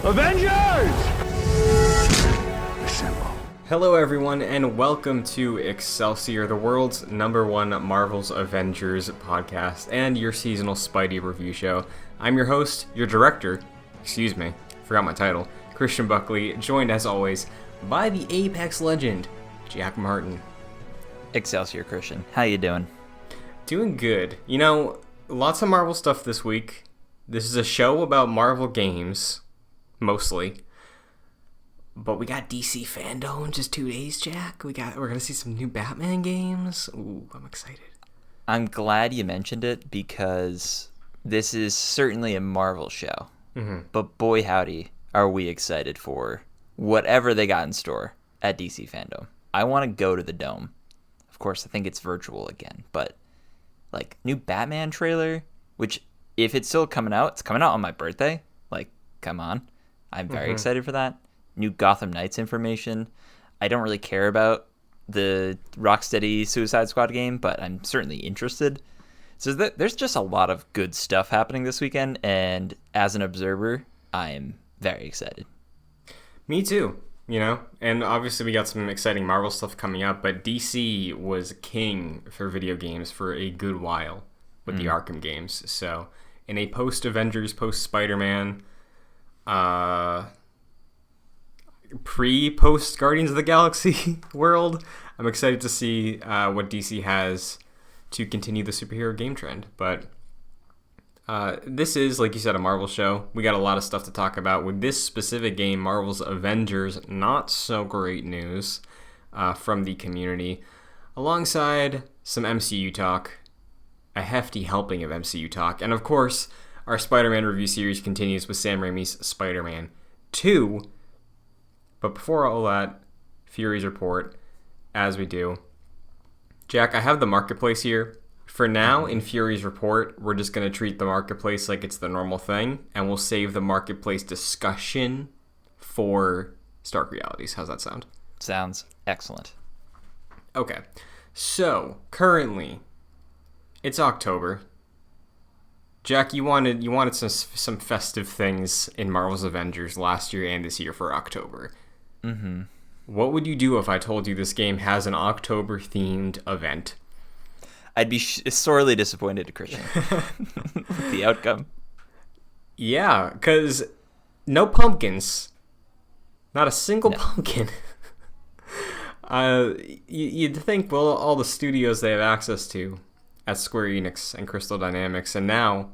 Avengers! Assemble. Hello everyone, and welcome to Excelsior, the world's #1 Marvel's Avengers podcast, and your seasonal Spidey review show. I'm your host, your director, forgot my title, Christian Buckley, joined as always by the Apex legend, Jack Martin. Excelsior, Christian. How you doing? Doing good. You know, lots of Marvel stuff this week. This is a show about Marvel games, mostly. But we got DC fandom in just 2 days, Jack. We're gonna see some new Batman games. Ooh, I'm excited. I'm glad you mentioned it because this is certainly a Marvel show. Mm-hmm. But boy howdy, are we excited for whatever they got in store at DC fandom. I want to go to the Dome. Of course, I think it's virtual again, but like new Batman trailer, which if it's still coming out, it's coming out on my birthday. Like, come on. I'm very excited for that. New Gotham Knights information. I don't really care about the Rocksteady Suicide Squad game, but I'm certainly interested. So there's just a lot of good stuff happening this weekend, and as an observer, I am very excited. Me too, you know? And obviously we got some exciting Marvel stuff coming up, but DC was king for video games for a good while with the Arkham games. So in a post-Avengers, post-Spider-Man, pre-post Guardians of the Galaxy world, I'm excited to see what DC has to continue the superhero game trend. But this is, like you said, a Marvel show. We got a lot of stuff to talk about with this specific game, Marvel's Avengers. Not so great news from the community, alongside some MCU talk, a hefty helping of MCU talk, and of course our Spider-Man review series continues with Sam Raimi's Spider-Man 2. But before all that, Fury's report, as we do. Jack, I have the marketplace here. For now, in Fury's report, we're just going to treat the marketplace like it's the normal thing, and we'll save the marketplace discussion for Stark Realities. How's that sound? Sounds excellent. Okay. So, currently, it's October. Jack, you wanted some festive things in Marvel's Avengers last year and this year for October. Mm-hmm. What would you do if I told you this game has an October-themed event? I'd be sorely disappointed, Christian, with the outcome. Yeah, because no pumpkins. Not a single pumpkin. You'd think, well, all the studios they have access to at Square Enix and Crystal Dynamics, and now,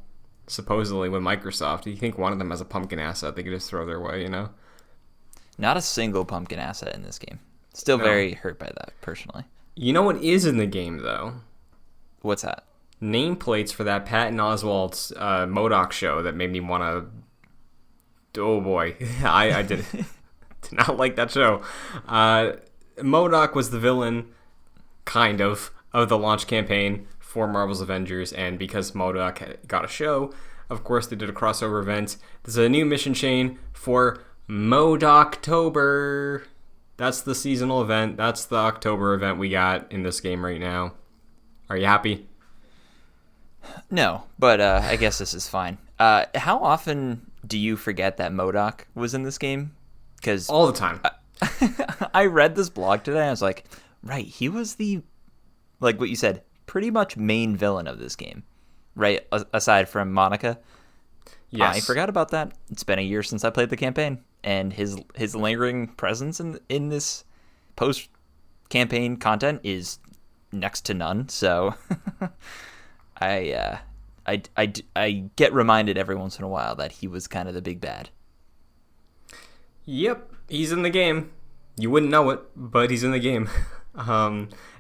supposedly, with Microsoft, you think one of them has a pumpkin asset they could just throw their way, you know? Not a single pumpkin asset in this game. Still very hurt by that, personally. You know what is in the game, though? What's that? Nameplates for that Patton Oswalt's MODOK show that made me want to... Oh, boy. I did not like that show. MODOK was the villain, kind of the launch campaign for Marvel's Avengers, and because MODOK got a show, of course they did a crossover event. There's a new mission chain for MODOKtober. That's the seasonal event. That's the October event we got in this game right now. Are you happy? No, but I guess this is fine. How often do you forget that MODOK was in this game? Because all the time. I read this blog today, and I was like, right, he was the, like what you said, pretty much main villain of this game, right? Aside from Monica. Yes. I forgot about that. It's been a year since I played the campaign, and his lingering presence in this post-campaign content is next to none. So I get reminded every once in a while that he was kind of the big bad. Yep, he's in the game. You wouldn't know it, but he's in the game.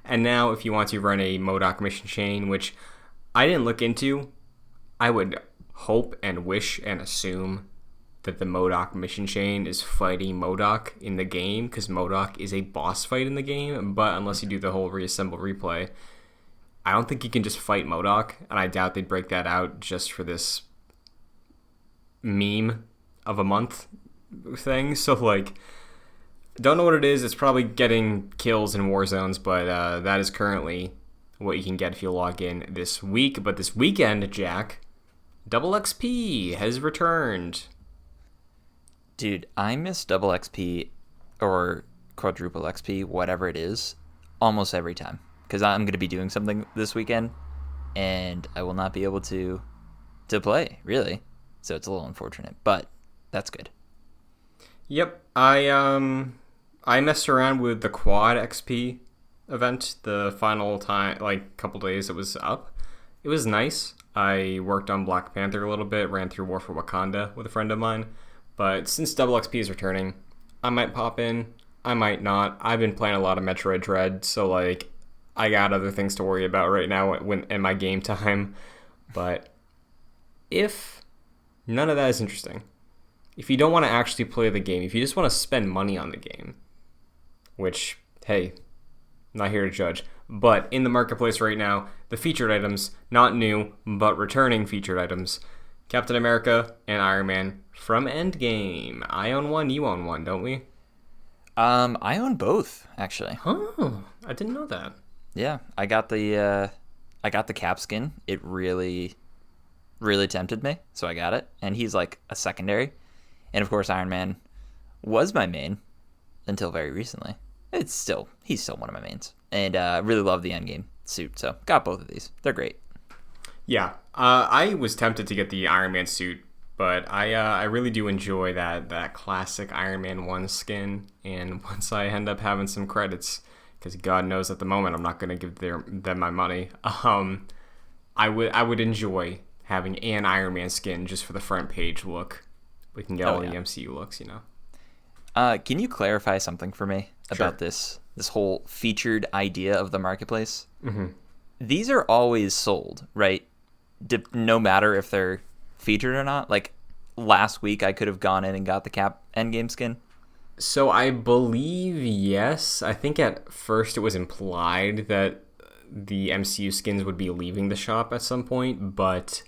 And now, if you want to run a MODOK mission chain, which I didn't look into, I would hope and wish and assume that the MODOK mission chain is fighting MODOK in the game, because MODOK is a boss fight in the game, but unless you do the whole reassemble replay, I don't think you can just fight MODOK, and I doubt they'd break that out just for this meme of a month thing. So, like, don't know what it is. It's probably getting kills in war zones, but that is currently what you can get if you log in this week. But this weekend, Jack, Double XP has returned. Dude, I miss double XP or quadruple XP, whatever it is, almost every time. Because I'm going to be doing something this weekend, and I will not be able to play, really. So it's a little unfortunate, but that's good. Yep, I messed around with the quad XP event the final time, like couple days it was up. It was nice. I worked on Black Panther a little bit, ran through War for Wakanda with a friend of mine. But since double XP is returning, I might pop in. I might not. I've been playing a lot of Metroid Dread, so like I got other things to worry about right now in my game time. But if none of that is interesting, if you don't want to actually play the game, if you just want to spend money on the game, which, hey, I'm not here to judge, but in the marketplace right now, the featured items, not new, but returning featured items, Captain America and Iron Man from Endgame. I own one, you own one, don't we? I own both, actually. Oh, I didn't know that. Yeah, I got the Cap skin. It really, really tempted me, so I got it. And he's like a secondary. And of course, Iron Man was my main until very recently. He's still one of my mains. And really love the Endgame suit, so got both of these. They're great. Yeah, I was tempted to get the Iron Man suit, but I really do enjoy that classic Iron Man 1 skin. And once I end up having some credits, because God knows at the moment I'm not going to give them my money, I would enjoy having an Iron Man skin just for the front page look. We can get all the MCU looks, you know. Can you clarify something for me about this whole featured idea of the marketplace? Mm-hmm. These are always sold, right? No matter if they're featured or not. Like last week, I could have gone in and got the Cap Endgame skin. So I believe yes. I think at first it was implied that the MCU skins would be leaving the shop at some point, but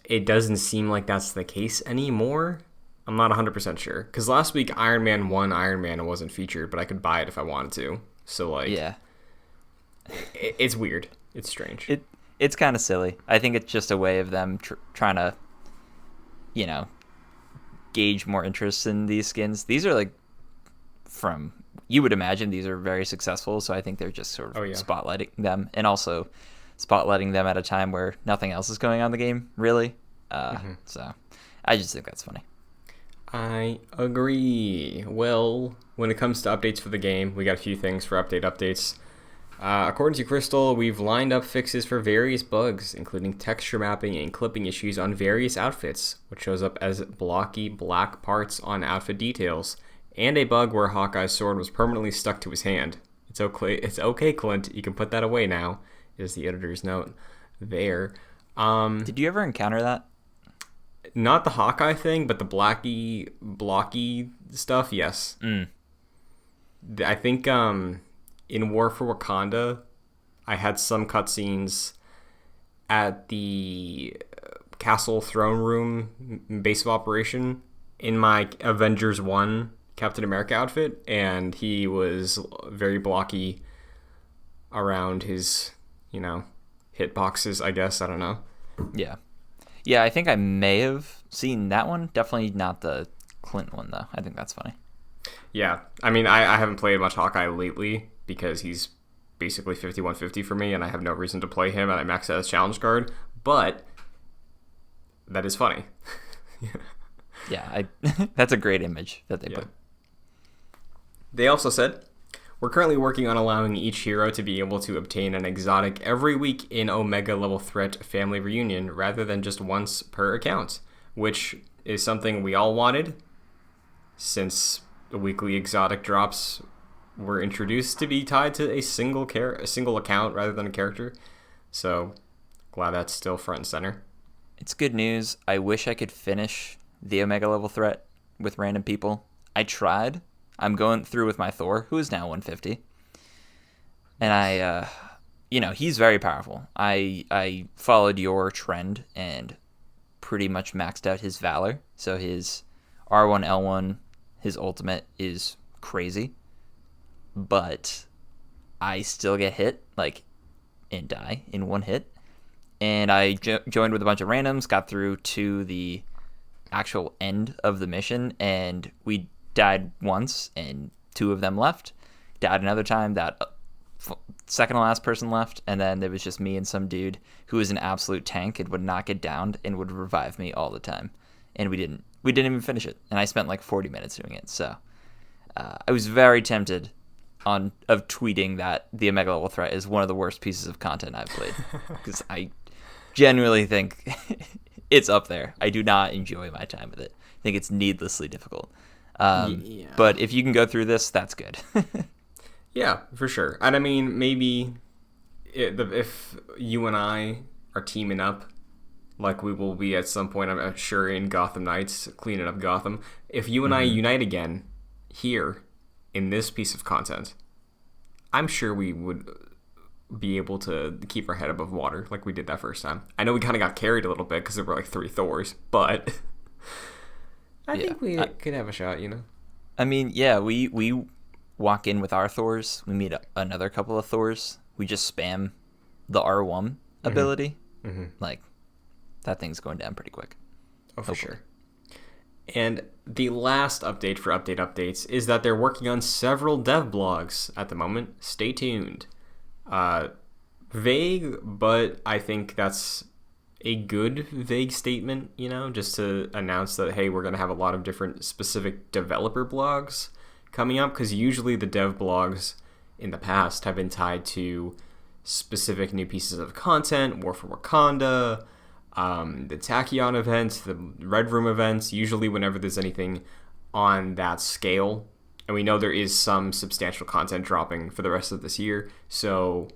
it doesn't seem like that's the case anymore. I'm not 100% sure. Because last week, Iron Man 1 Iron Man wasn't featured, but I could buy it if I wanted to. So, like, yeah, it's weird. It's strange. It's kind of silly. I think it's just a way of them trying to, gauge more interest in these skins. These are like you would imagine these are very successful, so I think they're just sort of spotlighting them, and also spotlighting them at a time where nothing else is going on in the game, really. So I just think that's funny. I agree. Well, when it comes to updates for the game, we got a few things for updates. According to Crystal, we've lined up fixes for various bugs, including texture mapping and clipping issues on various outfits, which shows up as blocky black parts on outfit details, and a bug where Hawkeye's sword was permanently stuck to his hand. It's okay, Clint. You can put that away now, is the editor's note there. Did you ever encounter that? Not the Hawkeye thing, but the blocky stuff, yes. I think in War for Wakanda, I had some cutscenes at the castle throne room base of operation in my Avengers 1 Captain America outfit, and he was very blocky around his, hitboxes, I guess. I don't know. Yeah, I think I may have seen that one. Definitely not the Clint one, though. I think that's funny. Yeah, I mean, I haven't played much Hawkeye lately because he's basically 5150 for me, and I have no reason to play him, and I max out his challenge card, but that is funny. Yeah, that's a great image that they put. They also said, we're currently working on allowing each hero to be able to obtain an exotic every week in Omega Level Threat Family Reunion rather than just once per account, which is something we all wanted since the weekly exotic drops were introduced to be tied to a single account rather than a character. So glad that's still front and center. It's good news. I wish I could finish the Omega Level Threat with random people. I tried. I'm going through with my Thor, who is now 150. And he's very powerful. I followed your trend and pretty much maxed out his Valor. So his R1, L1, his ultimate is crazy. But I still get hit, and die in one hit. And I joined with a bunch of randoms, got through to the actual end of the mission, and we died once, and 2 of them left. Died another time, that second to last person left, and then there was just me and some dude who was an absolute tank and would not get downed and would revive me all the time. And we didn't even finish it, and I spent like 40 minutes doing it. So I was very tempted of tweeting that the Omega level threat is one of the worst pieces of content I've played, because I genuinely think it's up there. I do not enjoy my time with it. I think it's needlessly difficult. But if you can go through this, that's good. Yeah, for sure. And I mean, maybe if you and I are teaming up, like we will be at some point, I'm sure, in Gotham Knights, cleaning up Gotham. If you and I unite again here in this piece of content, I'm sure we would be able to keep our head above water like we did that first time. I know we kind of got carried a little bit because there were like 3 Thors, but I think we could have a shot, you know? I mean, yeah, we walk in with our Thors. We meet another couple of Thors. We just spam the R1 ability. Mm-hmm. Like, that thing's going down pretty quick. Oh, for sure. And the last update for updates is that they're working on several dev blogs at the moment. Stay tuned. Vague, but I think that's a good vague statement, you know, just to announce that, hey, we're going to have a lot of different specific developer blogs coming up, because usually the dev blogs in the past have been tied to specific new pieces of content, War for Wakanda, the Tachyon events, the Red Room events, usually whenever there's anything on that scale. And we know there is some substantial content dropping for the rest of this year, so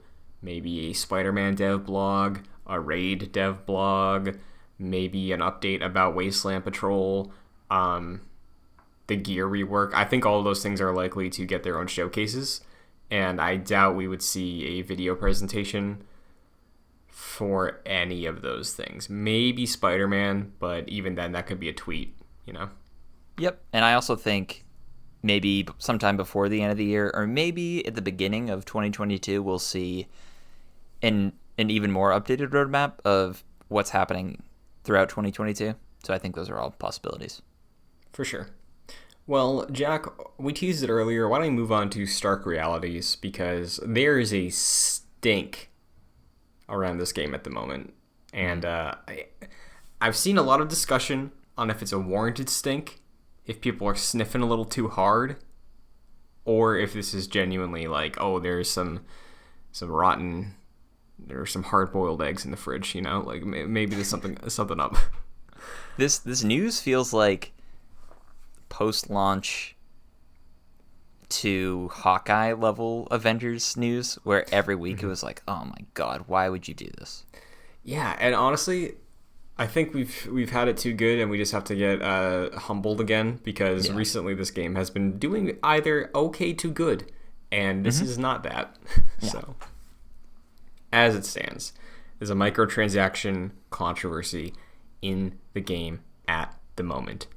maybe a Spider-Man dev blog, a Raid dev blog, maybe an update about Wasteland Patrol, the gear rework. I think all of those things are likely to get their own showcases, and I doubt we would see a video presentation for any of those things. Maybe Spider-Man, but even then, that could be a tweet, you know? Yep, and I also think maybe sometime before the end of the year, or maybe at the beginning of 2022, we'll see an even more updated roadmap of what's happening throughout 2022. So I think those are all possibilities. For sure. Well, Jack, we teased it earlier. Why don't we move on to Stark Realities? Because there is a stink around this game at the moment. And I've seen a lot of discussion on if it's a warranted stink, if people are sniffing a little too hard, or if this is genuinely like, oh, there's some rotten, there are some hard-boiled eggs in the fridge, you know? Like, maybe there's something up. This news feels like post-launch to Hawkeye level Avengers news, where every week it was like, oh my god, why would you do this? Yeah, and honestly, I think we've had it too good, and we just have to get humbled again, because recently this game has been doing either okay to good, and this is not that. So, as it stands, there's a microtransaction controversy in the game at the moment.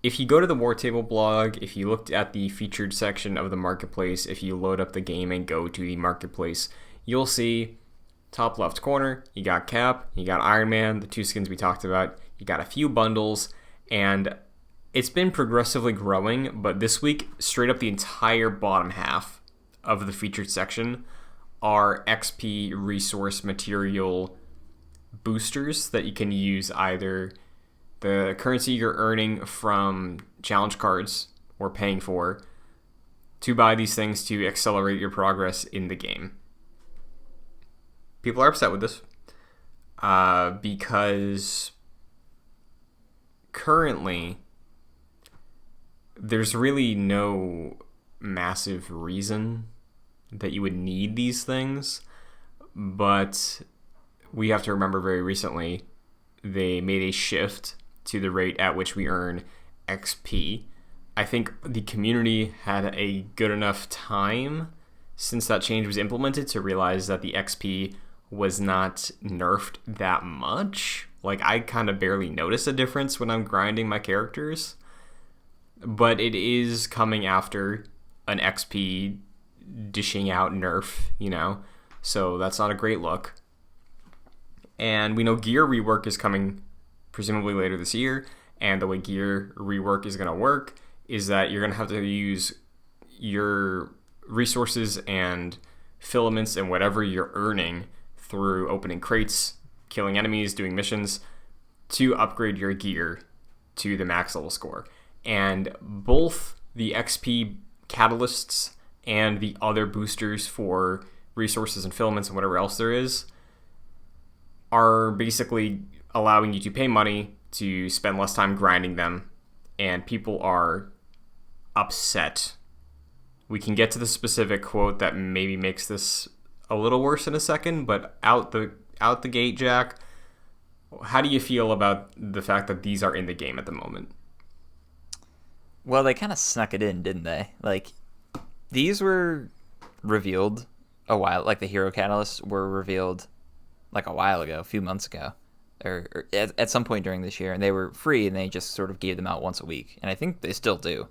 If you go to the War Table blog, if you looked at the featured section of the marketplace, if you load up the game and go to the marketplace, you'll see top left corner, you got Cap, you got Iron Man, the 2 skins we talked about, you got a few bundles, and it's been progressively growing, but this week, straight up the entire bottom half of the featured section are XP resource material boosters that you can use either the currency you're earning from challenge cards or paying for to buy these things to accelerate your progress in the game. People are upset with this because currently there's really no massive reason that you would need these things, but we have to remember very recently they made a shift to the rate at which we earn XP. I think the community had a good enough time since that change was implemented to realize that the XP was not nerfed that much. Like, I kind of barely notice a difference when I'm grinding my characters, but it is coming after an XP dishing out nerf, you know, so that's not a great look. And we know gear rework is coming presumably later this year, and the way gear rework is going to work is that you're going to have to use your resources and filaments and whatever you're earning through opening crates, killing enemies, doing missions to upgrade your gear to the max level score. And both the XP catalysts and the other boosters for resources and filaments and whatever else there is are basically allowing you to pay money to spend less time grinding them, and people are upset. We can get to the specific quote that maybe makes this a little worse in a second, but out the gate, Jack, how do you feel about the fact that these are in the game at the moment? Well, they kind of snuck it in, didn't they? Like, these were revealed a while, like the hero catalysts were revealed like a while ago, a few months ago, or at some point during this year, and they were free, and they just sort of gave them out once a week, and I think they still do.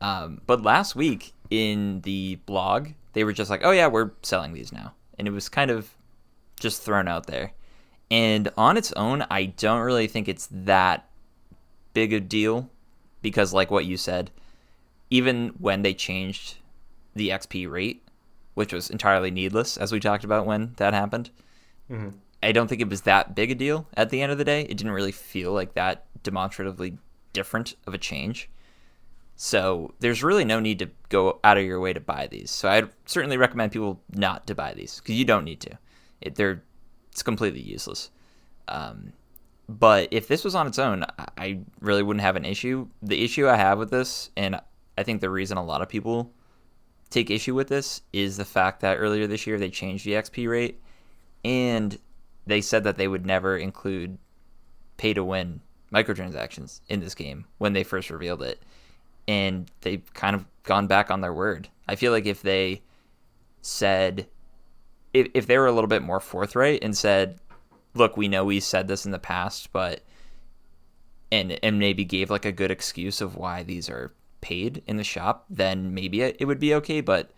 But last week in the blog, they were just like, oh yeah, we're selling these now, and it was kind of just thrown out there. And on its own, I don't really think it's that big a deal, because like what you said, even when they changed the XP rate, which was entirely needless, as we talked about when that happened, I don't think it was that big a deal at the end of the day. It didn't really feel like that demonstratively different of a change. So there's really no need to go out of your way to buy these. So I'd certainly recommend people not to buy these, because you don't need to. It's completely useless. But if this was on its own, I really wouldn't have an issue. The issue I have with this, and I think the reason a lot of people take issue with this, is the fact that earlier this year they changed the XP rate, and they said that they would never include pay-to-win microtransactions in this game when they first revealed it. And they've kind of gone back on their word. I feel like if they said, if they were a little bit more forthright and said, look, we know we said this in the past, but, and maybe gave like a good excuse of why these are paid in the shop, then maybe it would be okay. But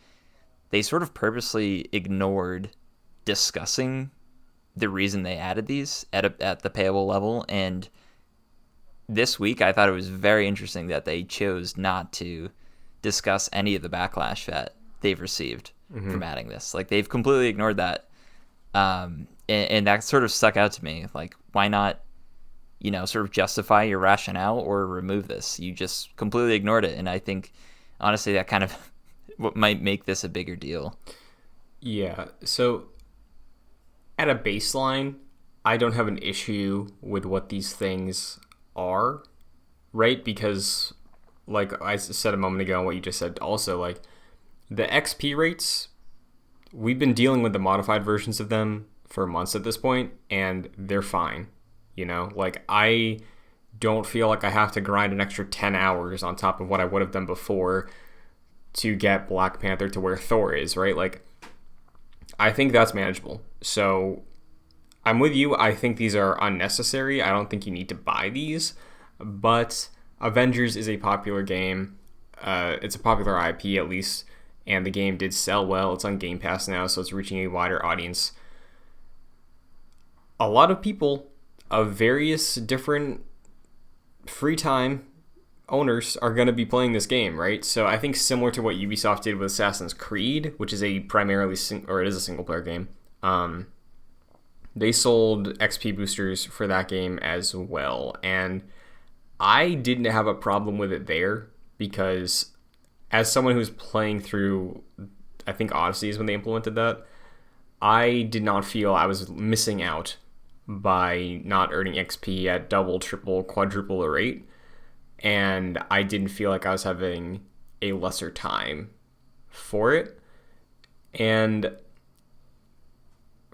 they sort of purposely ignored discussing the reason they added these at the payable level. And this week, I thought it was very interesting that they chose not to discuss any of the backlash that they've received from adding this. Like, they've completely ignored that. And that sort of stuck out to me. Like, why not, sort of justify your rationale or remove this? You just completely ignored it. And I think, honestly, that kind of what might make this a bigger deal. Yeah. So, at a baseline, I don't have an issue with what these things are, right? Because like I said a moment ago and what you just said also, like the XP rates, we've been dealing with the modified versions of them for months at this point, and they're fine. Like I don't feel like I have to grind an extra 10 hours on top of what I would have done before to get Black Panther to where Thor is, right? Like I think that's manageable. So I'm with you. I think these are unnecessary. I don't think you need to buy these, but Avengers is a popular game. It's a popular IP at least, and the game did sell well. It's on Game Pass now, so it's reaching a wider audience. A lot of people of various different free time owners are going to be playing this game, right? So I think similar to what Ubisoft did with Assassin's Creed, which is a single player game. They sold XP boosters for that game as well, and I didn't have a problem with it there because as someone who's playing through, I think Odyssey is when they implemented that, I did not feel I was missing out by not earning XP at double, triple, quadruple the rate, and I didn't feel like I was having a lesser time for it. And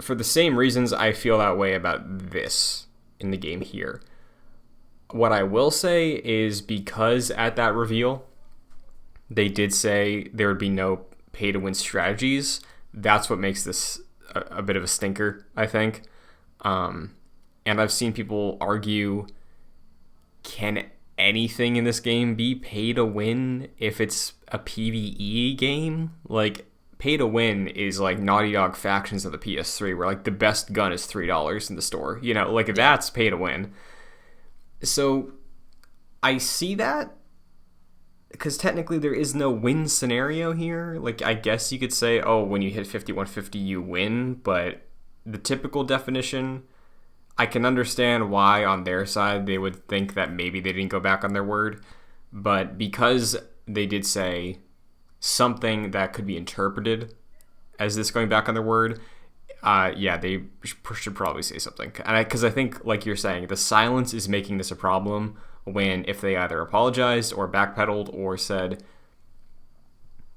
for the same reasons, I feel that way about this in the game here. What I will say is because at that reveal, they did say there would be no pay-to-win strategies. That's what makes this a bit of a stinker, I think. And I've seen people argue, can anything in this game be pay-to-win if it's a PvE game? Like, pay-to-win is like Naughty Dog Factions of the PS3, where like the best gun is $3 in the store. Like that's pay-to-win. So I see that, because technically there is no win scenario here. Like, I guess you could say, oh, when you hit 5150, you win, but the typical definition, I can understand why on their side they would think that maybe they didn't go back on their word, but because they did say something that could be interpreted as this going back on their word, yeah, they should probably say something. Because I think, like you're saying, the silence is making this a problem when if they either apologized or backpedaled or said,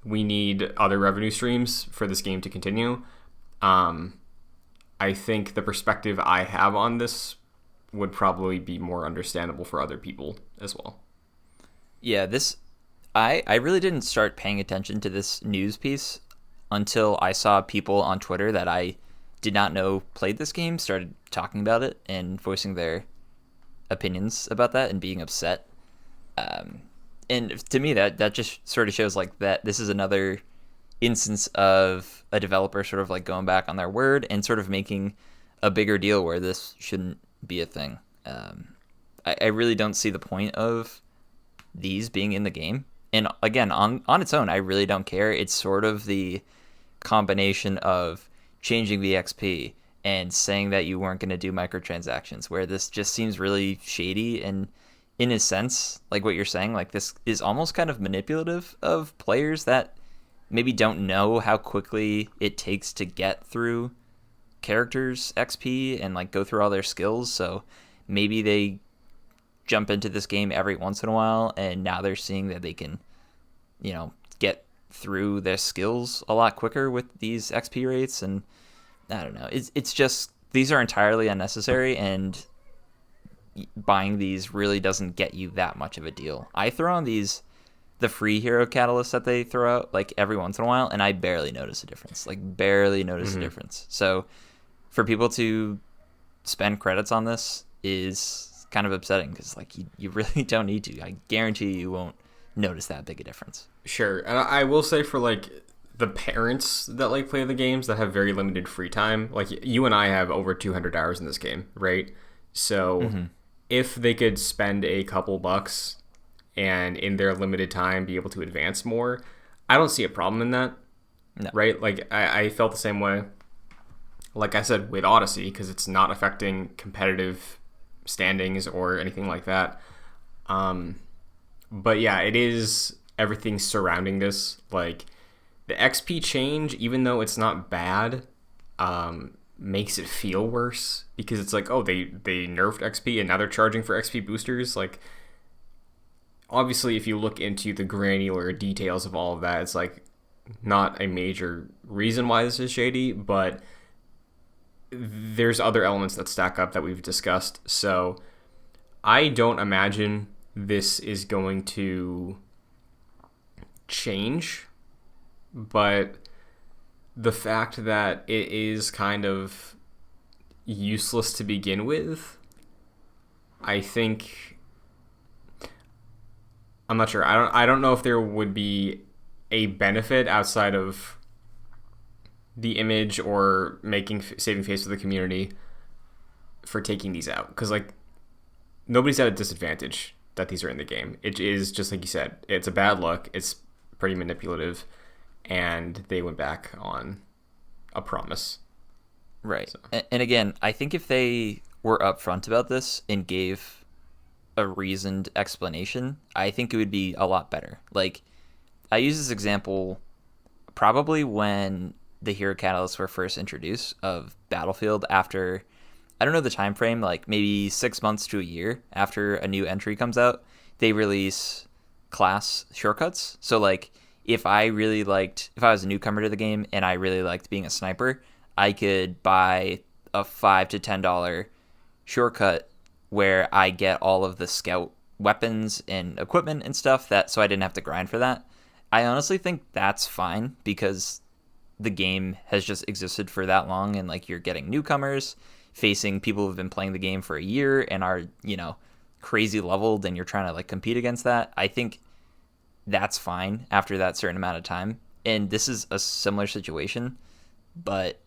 we need other revenue streams for this game to continue. I think the perspective I have on this would probably be more understandable for other people as well. Yeah, I really didn't start paying attention to this news piece until I saw people on Twitter that I did not know played this game started talking about it and voicing their opinions about that and being upset. And to me, that just sort of shows like that this is another instance of a developer sort of like going back on their word and sort of making a bigger deal where this shouldn't be a thing. I really don't see the point of these being in the game. And again, on its own, I really don't care. It's sort of the combination of changing the XP and saying that you weren't going to do microtransactions, where this just seems really shady. And in a sense, like what you're saying, like this is almost kind of manipulative of players that maybe don't know how quickly it takes to get through characters' XP and like go through all their skills. So maybe they jump into this game every once in a while, and now they're seeing that they can, get through their skills a lot quicker with these XP rates. And I don't know. It's just, these are entirely unnecessary, and buying these really doesn't get you that much of a deal. I throw on the free hero catalysts that they throw out like every once in a while, and I barely notice a difference. A difference. So for people to spend credits on this is kind of upsetting, because like you really don't need to. I guarantee you won't notice that big a difference. Sure. And I will say, for like the parents that like play the games that have very limited free time, like you and I have over 200 hours in this game, right? So if they could spend a couple bucks and in their limited time be able to advance more, I don't see a problem in that. No. Right? Like I felt the same way, like I said, with Odyssey, because it's not affecting competitive standings or anything like that. But yeah, it is everything surrounding this. Like the XP change, even though it's not bad, makes it feel worse, because it's like, oh, they nerfed XP and now they're charging for XP boosters. Like, obviously, if you look into the granular details of all of that, it's like not a major reason why this is shady, but there's other elements that stack up that we've discussed. So I don't imagine this is going to change, but the fact that it is kind of useless to begin with, I think, I'm not sure. I don't know if there would be a benefit outside of the image or saving face for the community for taking these out, because like nobody's at a disadvantage that these are in the game. It is just like you said, it's a bad look, it's pretty manipulative, and they went back on a promise. Right. So. And again, I think if they were upfront about this and gave a reasoned explanation, I think it would be a lot better. Like, I use this example probably when the hero catalysts were first introduced of Battlefield, after, I don't know the time frame, like maybe 6 months to a year after a new entry comes out, they release class shortcuts. So like if I was a newcomer to the game and I really liked being a sniper, I could buy a $5 to $10 shortcut where I get all of the scout weapons and equipment and stuff, so I didn't have to grind for that. I honestly think that's fine, because the game has just existed for that long, and like you're getting newcomers facing people who've been playing the game for a year and are, crazy leveled, and you're trying to like compete against that. I think that's fine after that certain amount of time. And this is a similar situation, but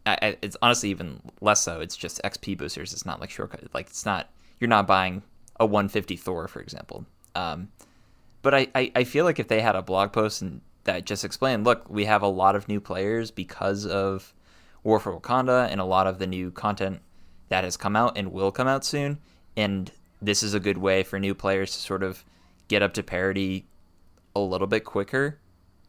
it's honestly even less so. It's just XP boosters. It's not like shortcut. Like, it's not, you're not buying a 150 Thor, for example. But I feel like if they had a blog post and that just explained, look, we have a lot of new players because of War for Wakanda and a lot of the new content that has come out and will come out soon, and this is a good way for new players to sort of get up to parity a little bit quicker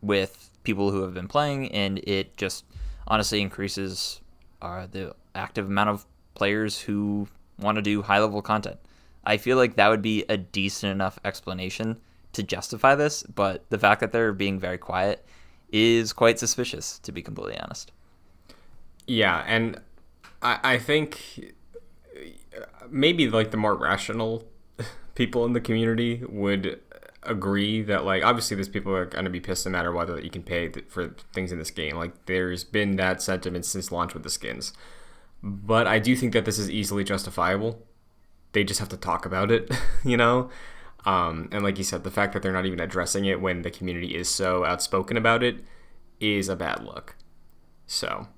with people who have been playing, and it just honestly increases the active amount of players who want to do high-level content. I feel like that would be a decent enough explanation to justify this, but the fact that they're being very quiet is quite suspicious, to be completely honest. Yeah, and I think maybe like the more rational people in the community would agree that, like, obviously there's people that are going to be pissed no matter whether you can pay for things in this game. Like, there's been that sentiment since launch with the skins. But I do think that this is easily justifiable. They just have to talk about it, you know? And like you said, the fact that they're not even addressing it when the community is so outspoken about it is a bad look. So,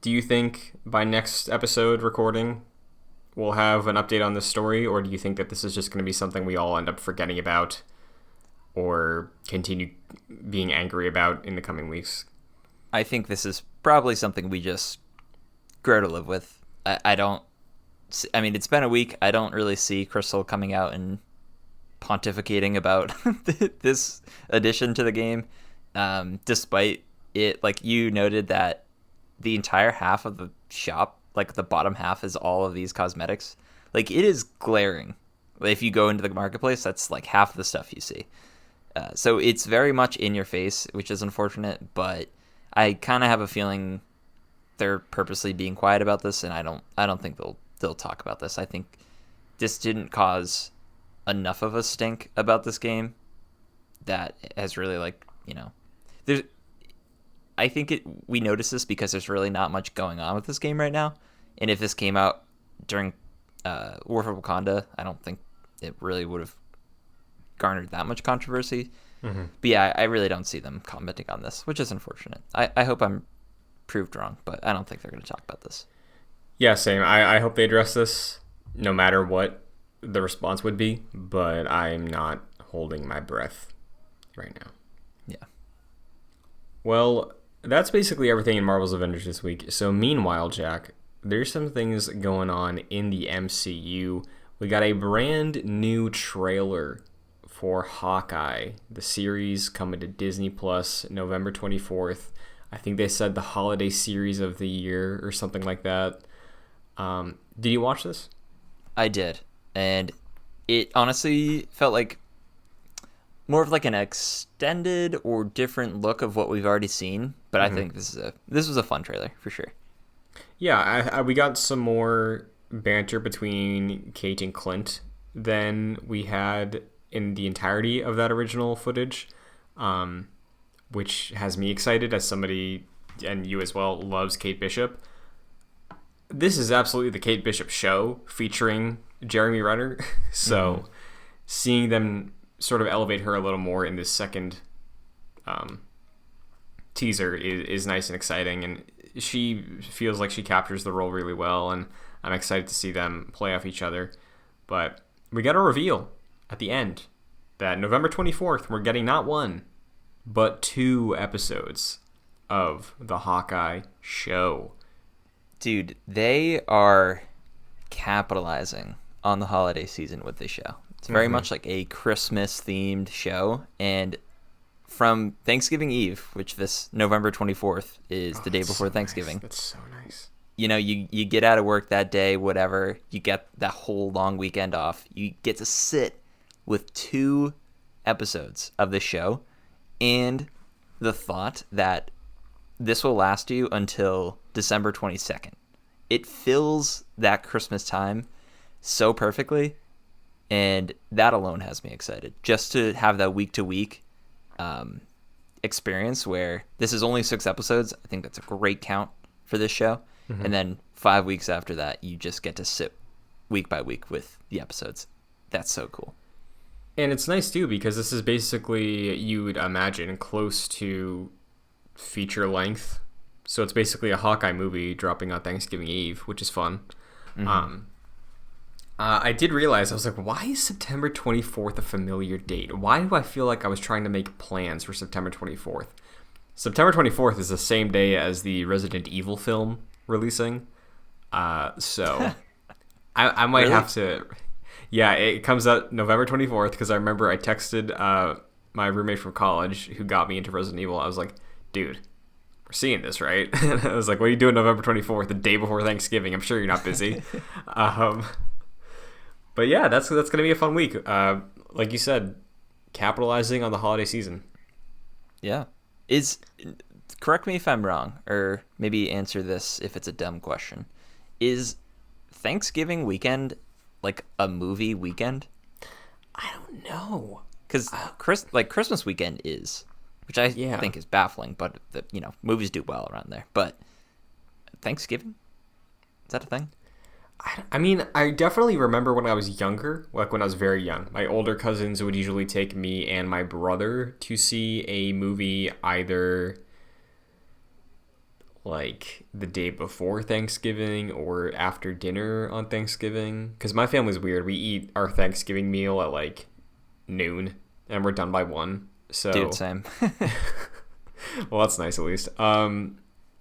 do you think by next episode recording we'll have an update on this story, or do you think that this is just going to be something we all end up forgetting about or continue being angry about in the coming weeks? I think this is probably something we just grow to live with. I mean, it's been a week. I don't really see Crystal coming out and pontificating about this addition to the game, despite it, like you noted, that the entire half of the shop, like the bottom half, is all of these cosmetics. Like, it is glaring. If you go into the marketplace, that's like half of the stuff you see. So it's very much in your face, which is unfortunate, but I kind of have a feeling they're purposely being quiet about this, and I don't think they'll talk about this. I think this didn't cause enough of a stink about this game that has really, like, you know, I think we notice this because there's really not much going on with this game right now. And if this came out during War for Wakanda, I don't think it really would have garnered that much controversy. Mm-hmm. But yeah, I really don't see them commenting on this, which is unfortunate. I hope I'm proved wrong, but I don't think they're going to talk about this. Yeah, same. I hope they address this no matter what the response would be, but I'm not holding my breath right now. Yeah. Well, that's basically everything in Marvel's Avengers this week. So meanwhile, Jack, there's some things going on in the MCU. We got a brand new trailer for Hawkeye, the series coming to Disney Plus November 24th. I think they said the holiday series of the year or something like that. Did you watch this? I did, and it honestly felt like more of like an extended or different look of what we've already seen. But I think this was a fun trailer for sure. Yeah, we got some more banter between Kate and Clint than we had in the entirety of that original footage, which has me excited as somebody, and you as well, loves Kate Bishop. This is absolutely the Kate Bishop show featuring Jeremy Renner. So seeing them sort of elevate her a little more in this second teaser is nice and exciting, and she feels like she captures the role really well, and I'm excited to see them play off each other. But we got a reveal at the end that November 24th we're getting not one but 2 episodes of the Hawkeye show. Dude, they are capitalizing on the holiday season with this show. It's very much like a Christmas-themed show, and from Thanksgiving Eve, which this November 24th is the day before Thanksgiving. Nice. That's so nice. You know, you get out of work that day, whatever, you get that whole long weekend off. You get to sit with 2 episodes of the show, and the thought that this will last you until December 22nd. It fills that Christmas time so perfectly, and that alone has me excited. Just to have that week-to-week experience where this is only 6 episodes, I think that's a great count for this show. And then 5 weeks after that, you just get to sit week by week with the episodes. That's so cool. And it's nice, too, because this is basically, you would imagine, close to feature length. So it's basically a Hawkeye movie dropping on Thanksgiving Eve, which is fun. I did realize, I was like, why is September 24th a familiar date? Why do I feel like I was trying to make plans for September 24th? September 24th is the same day as the Resident Evil film releasing. So I might Really? have to... Yeah, it comes out November 24th because I remember I texted my roommate from college who got me into Resident Evil. I was like, dude, we're seeing this, right? And I was like, what are you doing November 24th, the day before Thanksgiving? I'm sure you're not busy. But yeah, that's going to be a fun week. Like you said, capitalizing on the holiday season. Yeah. Correct me if I'm wrong, or maybe answer this if it's a dumb question. Is Thanksgiving weekend like a movie weekend? I don't know. Because Christmas weekend is, which I think is baffling, but movies do well around there. But Thanksgiving, is that a thing? I mean, I definitely remember when I was younger, like when I was very young, my older cousins would usually take me and my brother to see a movie either like the day before Thanksgiving or after dinner on Thanksgiving. Because my family's weird. We eat our Thanksgiving meal at like noon and we're done by 1. So, dude, same. well, that's nice at least.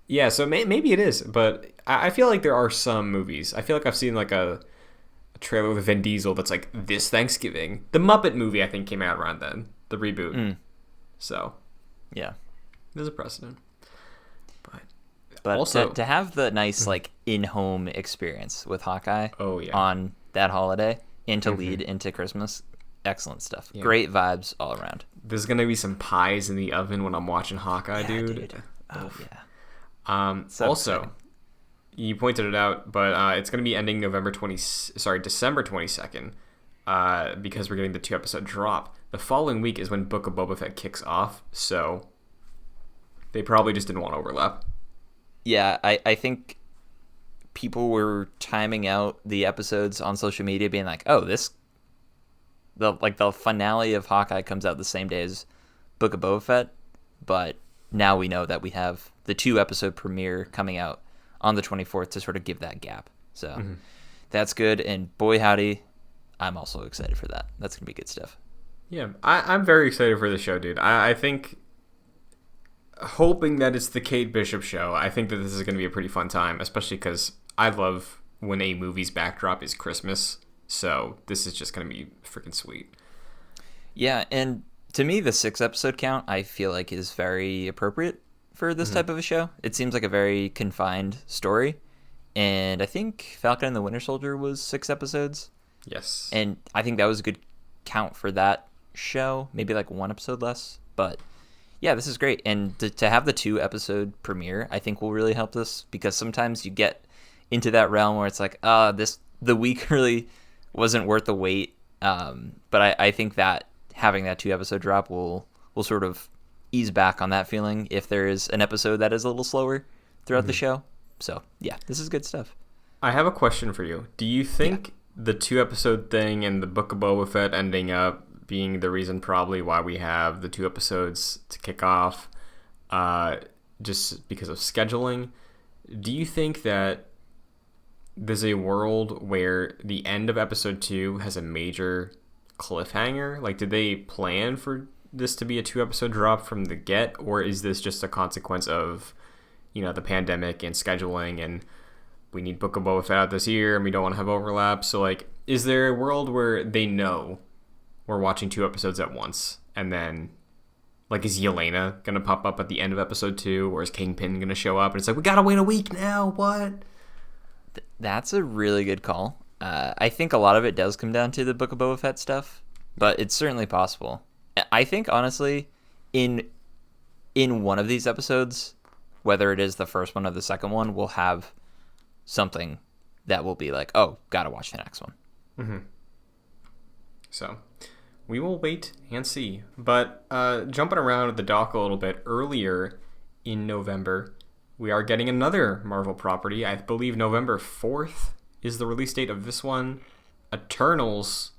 Yeah, so maybe it is, but I feel like there are some movies. I feel like I've seen like a trailer with Vin Diesel that's like this Thanksgiving. The Muppet movie, I think, came out around then, the reboot. So, yeah, there's a precedent. But also, to have the nice like in-home experience with Hawkeye on that holiday and to lead into Christmas, excellent stuff. Yeah. Great vibes all around. There's gonna be some pies in the oven when I'm watching Hawkeye, dude. Oh yeah. So also, exciting. You pointed it out, but it's going to be ending December 22nd, because we're getting the 2-episode drop. The following week is when Book of Boba Fett kicks off, so they probably just didn't want to overlap. Yeah, I think people were timing out the episodes on social media being like, oh, the finale of Hawkeye comes out the same day as Book of Boba Fett, but now we know that we have the 2-episode premiere coming out on the 24th to sort of give that gap. So that's good. And boy, howdy, I'm also excited for that. That's going to be good stuff. Yeah, I'm very excited for the show, dude. I think, hoping that it's the Kate Bishop show, I think that this is going to be a pretty fun time, especially because I love when a movie's backdrop is Christmas. So this is just going to be freaking sweet. Yeah, and to me, the 6-episode count, I feel like, is very appropriate for this type of a show. It seems like a very confined story. And I think Falcon and the Winter Soldier was 6 episodes. Yes. And I think that was a good count for that show. Maybe like 1 episode less. But yeah, this is great. And to have the 2-episode premiere, I think will really help this. Because sometimes you get into that realm where it's like, the week really wasn't worth the wait. But I think that having that 2-episode drop will sort of ease back on that feeling if there is an episode that is a little slower throughout the show. So yeah, this is good stuff. I have a question for you. Do you think the 2-episode thing and the Book of Boba Fett ending up being the reason probably why we have the 2 episodes to kick off, just because of scheduling, do you think that there's a world where the end of episode 2 has a major cliffhanger? Like, did they plan for this to be a 2-episode drop from the get, or is this just a consequence of, the pandemic and scheduling, and we need Book of Boba Fett out this year and we don't want to have overlap? So like, is there a world where they know we're watching 2 episodes at once, and then like, is Yelena gonna pop up at the end of episode 2, or is Kingpin gonna show up and it's like, we gotta wait a week now, what? That's a really good call. I think a lot of it does come down to the Book of Boba Fett stuff, but it's certainly possible. I think, honestly, in one of these episodes, whether it is the first one or the second one, we'll have something that will be like, oh, gotta watch the next one. Mm-hmm. So we will wait and see. But jumping around the dock a little bit, earlier in November, we are getting another Marvel property. I believe November 4th is the release date of this one. Eternals.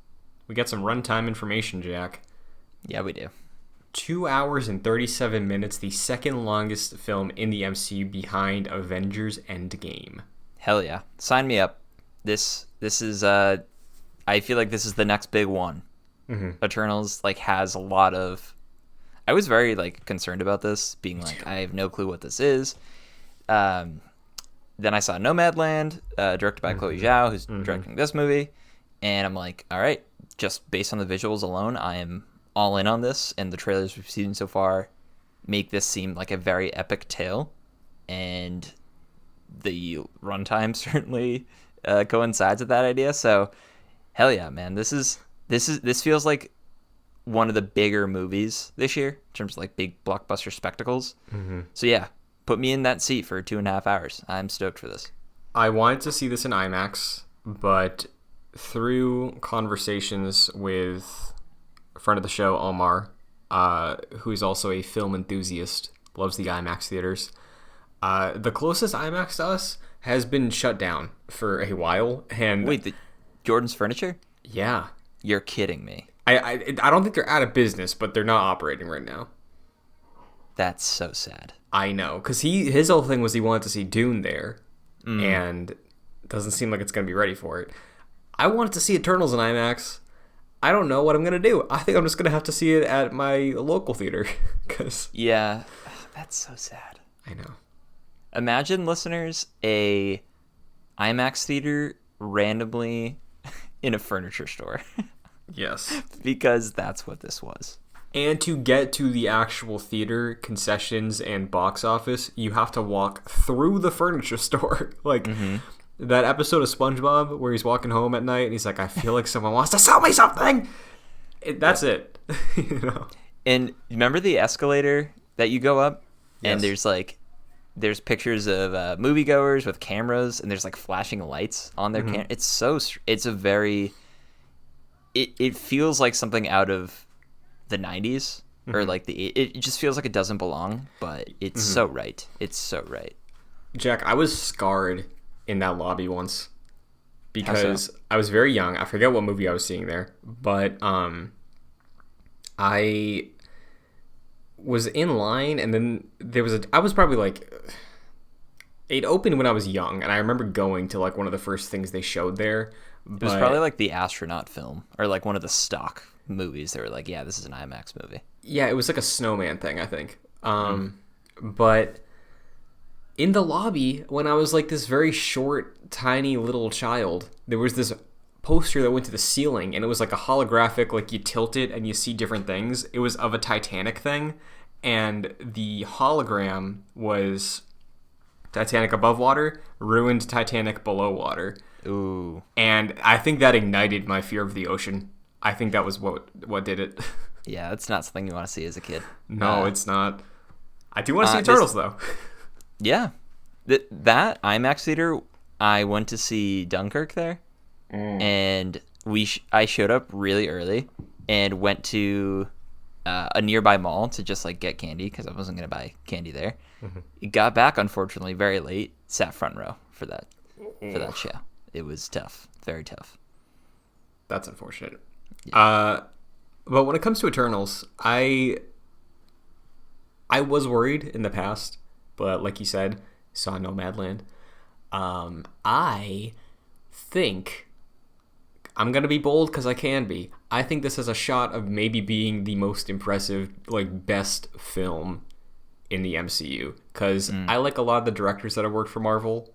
We get some runtime information, Jack. Yeah, we do. 2 hours and 37 minutes, the second longest film in the MCU behind Avengers Endgame. Hell yeah. Sign me up. This is I feel like this is the next big one. Mm-hmm. Eternals like has a lot of. I was very like concerned about this, being like, I have no clue what this is. Then I saw Nomadland, directed by Chloe Zhao, who's directing this movie, and I'm like, all right, just based on the visuals alone, I am all in on this, and the trailers we've seen so far make this seem like a very epic tale, and the runtime certainly coincides with that idea. So, hell yeah, man! This feels like one of the bigger movies this year in terms of like big blockbuster spectacles. Mm-hmm. So yeah, put me in that seat for 2.5 hours. I'm stoked for this. I wanted to see this in IMAX, but through conversations with a friend of the show, Omar, who's also a film enthusiast, loves the IMAX theaters. The closest IMAX to us has been shut down for a while. And wait, Jordan's Furniture? Yeah. You're kidding me. I don't think they're out of business, but they're not operating right now. That's so sad. I know, because his whole thing was he wanted to see Dune there, and it doesn't seem like it's going to be ready for it. I wanted to see Eternals in IMAX. I don't know what I'm going to do. I think I'm just going to have to see it at my local theater. Yeah, that's so sad. I know. Imagine, listeners, a IMAX theater randomly in a furniture store. Yes. Because that's what this was. And to get to the actual theater, concessions, and box office, you have to walk through the furniture store. Like, that episode of SpongeBob where he's walking home at night and he's like, I feel like someone wants to sell me something! That's it. You know? And remember the escalator that you go up? Yes. And there's pictures of moviegoers with cameras, and there's like flashing lights on their camera. It's a very... It feels like something out of the 90s, or like it just feels like it doesn't belong, but it's so right. It's so right. Jack, I was scarred in that lobby once because I was very young. I forget what movie I was seeing there, but I was in line, and then I was probably like, it opened when I was young, and I remember going to like one of the first things they showed there. It was probably like the astronaut film, or like one of the stock movies. They were like, yeah, this is an IMAX movie. Yeah, it was like a snowman thing, I think. But in the lobby, when I was like this very short, tiny little child, there was this poster that went to the ceiling, and it was like a holographic, like you tilt it and you see different things. It was of a Titanic thing, and the hologram was Titanic above water, ruined Titanic below water. Ooh. And I think that ignited my fear of the ocean. I think that was what did it. Yeah, that's not something you want to see as a kid. No, it's not. I do want to see Turtles, though. Yeah. That IMAX theater, I went to see Dunkirk there, and I showed up really early and went to a nearby mall to just like get candy because I wasn't going to buy candy there. Got back, unfortunately, very late, sat front row for that show. It was tough. Very tough. That's unfortunate. Yeah. But when it comes to Eternals, I was worried in the past, but like you said, saw Nomadland. I think I'm gonna be bold because I can be. I think this has a shot of maybe being the most impressive, like best film in the MCU. Because I like a lot of the directors that have worked for Marvel.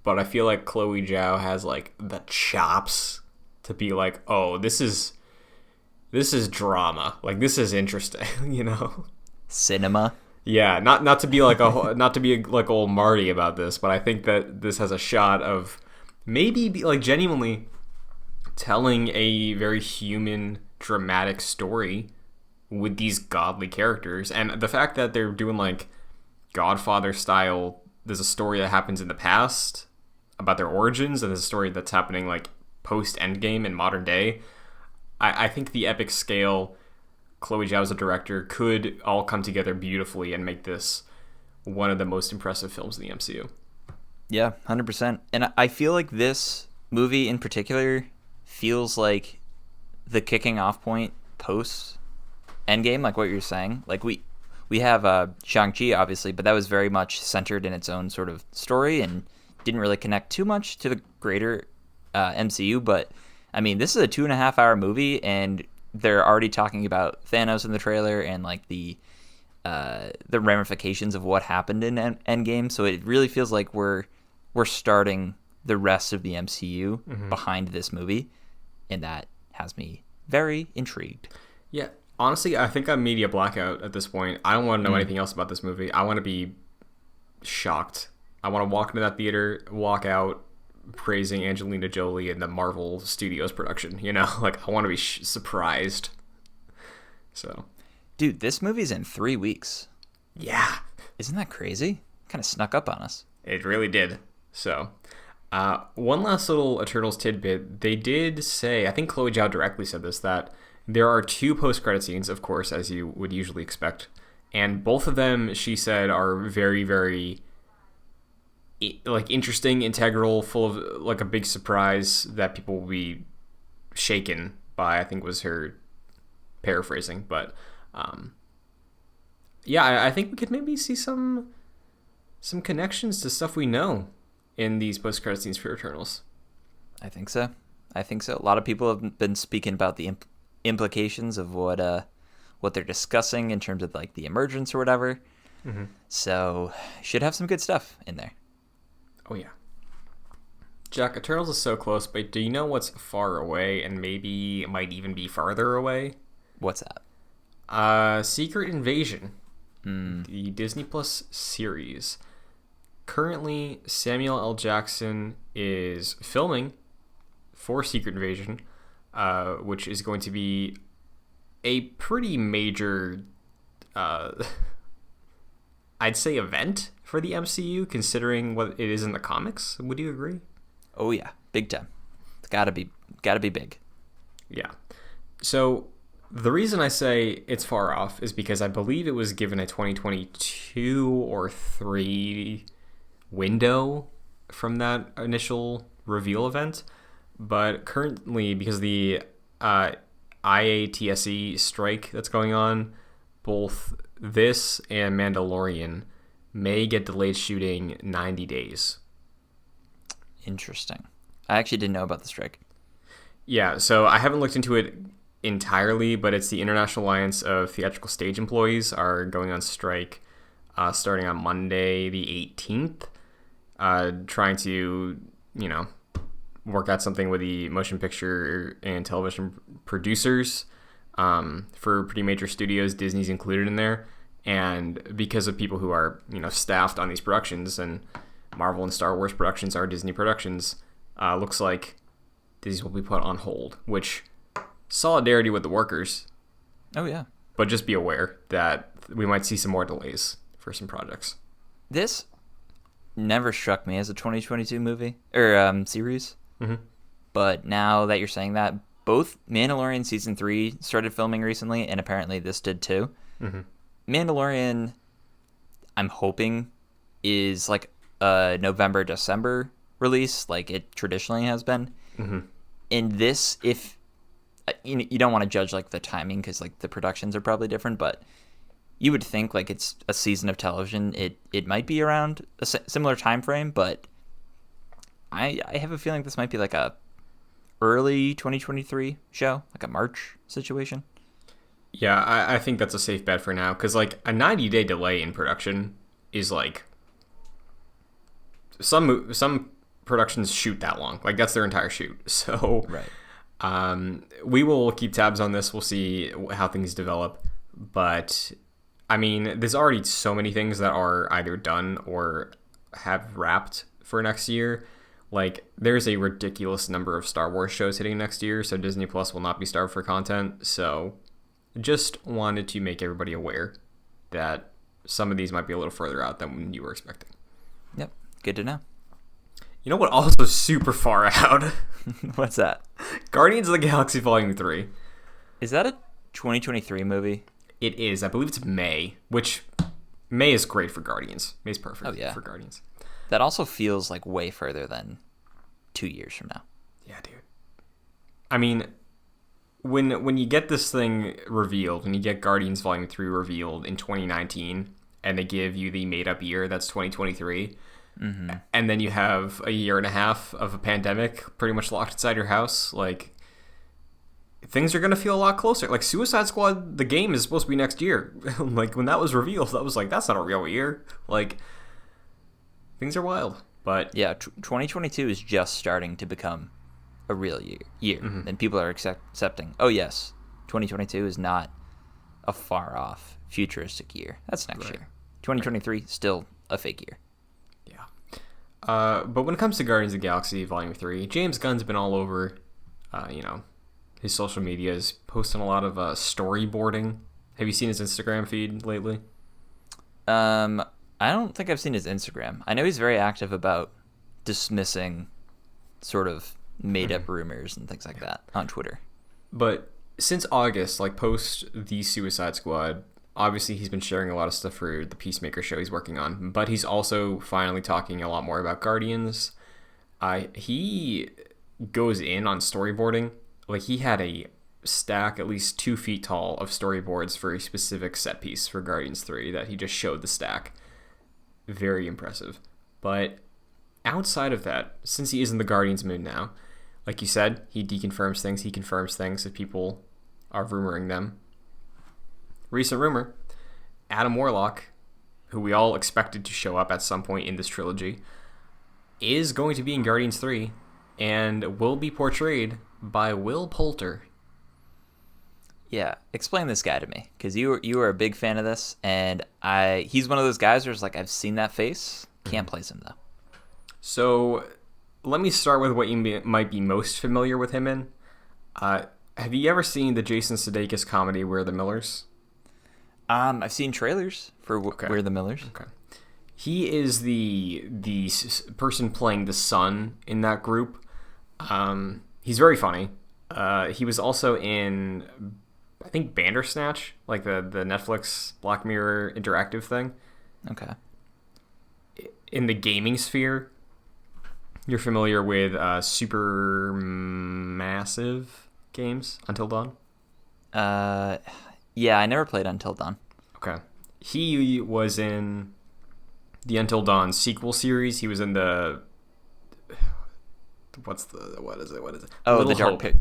But I feel like Chloe Zhao has like the chops to be like, oh, this is drama. Like this is interesting, you know? Cinema. Yeah, not to be like old Marty about this, but I think that this has a shot of maybe like genuinely telling a very human, dramatic story with these godly characters, and the fact that they're doing like Godfather style. There's a story that happens in the past about their origins, and there's a story that's happening like post Endgame in modern day. I think the epic scale, Chloe Zhao as a director, could all come together beautifully and make this one of the most impressive films in the MCU. Yeah, 100%. And I feel like this movie in particular feels like the kicking off point post Endgame, like what you're saying. Like we have Shang-Chi, obviously, but that was very much centered in its own sort of story and didn't really connect too much to the greater MCU. But I mean, this is a 2.5-hour movie, and they're already talking about Thanos in the trailer and like the ramifications of what happened in Endgame. So it really feels like we're starting the rest of the MCU behind this movie, and that has me very intrigued. Yeah, honestly, I think I'm media blackout at this point. I don't want to know anything else about this movie. I want to be shocked. I want to walk into that theater, walk out praising Angelina Jolie and the Marvel Studios production. You know, like I want to be surprised. So, dude, this movie's in 3 weeks. Yeah, isn't that crazy? Kind of snuck up on us. It really did. So, one last little Eternals tidbit. They did say, I think Chloe Zhao directly said this, that there are 2 post-credit scenes, of course, as you would usually expect. And both of them, she said, are very, very like interesting, integral, full of like a big surprise that people will be shaken by, I think was her paraphrasing. But yeah, I think we could maybe see some connections to stuff we know in these post-credit scenes for Eternals. I think so. A lot of people have been speaking about the implications of what they're discussing in terms of like the emergence or whatever. So should have some good stuff in there. Oh yeah. Jack, Eternals is so close, but do you know what's far away and maybe might even be farther away? What's that? Secret Invasion. The Disney Plus series. Currently, Samuel L. Jackson is filming for Secret Invasion, which is going to be a pretty major, I'd say, event for the MCU, considering what it is in the comics. Would you agree? Oh yeah, big time. It's gotta be big. Yeah. So the reason I say it's far off is because I believe it was given a 2022 or 3 window from that initial reveal event, but currently, because the IATSE strike that's going on, both this and Mandalorian may get delayed shooting 90 days. Interesting. I actually didn't know about the strike. Yeah, so I haven't looked into it entirely, but it's the International Alliance of Theatrical Stage Employees are going on strike starting on Monday the 18th, trying to, work out something with the motion picture and television producers for pretty major studios. Disney's included in there. And because of people who are, staffed on these productions, and Marvel and Star Wars productions are Disney productions, looks like these will be put on hold, which solidarity with the workers. Oh, yeah. But just be aware that we might see some more delays for some projects. This never struck me as a 2022 movie or series. But now that you're saying that, both Mandalorian Season 3 started filming recently, and apparently this did too. Mandalorian, I'm hoping, is like a November, December release, like it traditionally has been. And this, if you don't want to judge like the timing because like the productions are probably different, but you would think like it's a season of television. It might be around a similar time frame, but I have a feeling this might be like a early 2023 show, like a March situation. Yeah, I think that's a safe bet for now, because like a 90-day delay in production is like some productions shoot that long. Like that's their entire shoot. So right. We will keep tabs on this. We'll see how things develop. But I mean, there's already so many things that are either done or have wrapped for next year. Like there's a ridiculous number of Star Wars shows hitting next year, so Disney Plus will not be starved for content. So just wanted to make everybody aware that some of these might be a little further out than you were expecting. Yep, good to know. You know what also super far out? What's that? Guardians of the Galaxy Volume 3. Is that a 2023 movie? It is. I believe it's May, which May is great for Guardians. May's perfect for Guardians. That also feels like way further than 2 years from now. Yeah, dude. I mean, when you get this thing revealed, when you get Guardians Volume 3 revealed in 2019, and they give you the made-up year, that's 2023, and then you have a year and a half of a pandemic pretty much locked inside your house, like, things are gonna feel a lot closer. Like Suicide Squad, the game is supposed to be next year. Like when that was revealed, I was like, that's not a real year. Like things are wild. But yeah, 2022 is just starting to become a real year, and people are accepting. Oh yes, 2022 is not a far off futuristic year. That's next year. 2023 still a fake year. Yeah. But when it comes to Guardians of the Galaxy Volume 3, James Gunn's been all over, his social media is posting a lot of storyboarding. Have you seen his Instagram feed lately? I don't think I've seen his Instagram. I know he's very active about dismissing sort of made-up rumors and things like that on Twitter. But since August, like post the Suicide Squad, obviously he's been sharing a lot of stuff for the Peacemaker show he's working on. But he's also finally talking a lot more about Guardians. He goes in on storyboarding. Like he had a stack at least 2 feet tall of storyboards for a specific set piece for Guardians 3 that he just showed the stack. Very impressive. But outside of that, since he is in the Guardians mood now, like you said, he deconfirms things, he confirms things if people are rumoring them. Recent rumor, Adam Warlock, who we all expected to show up at some point in this trilogy, is going to be in Guardians 3 and will be portrayed by Will Poulter. Yeah, explain this guy to me, because you are a big fan of this, and he's one of those guys where it's like, I've seen that face, can't place him though. So let me start with what you might be most familiar with him in. Have you ever seen the Jason Sudeikis comedy We're the Millers? I've seen trailers for We're the Millers. Okay. He is the person playing the son in that group. He's very funny. He was also in, I think, Bandersnatch, like the Netflix Black Mirror interactive thing. Okay. In the gaming sphere, you're familiar with Supermassive Games, Until Dawn? Yeah, I never played Until Dawn. Okay. He was in the Until Dawn sequel series. He was in the... What is it? Oh, Little the Dark Hope.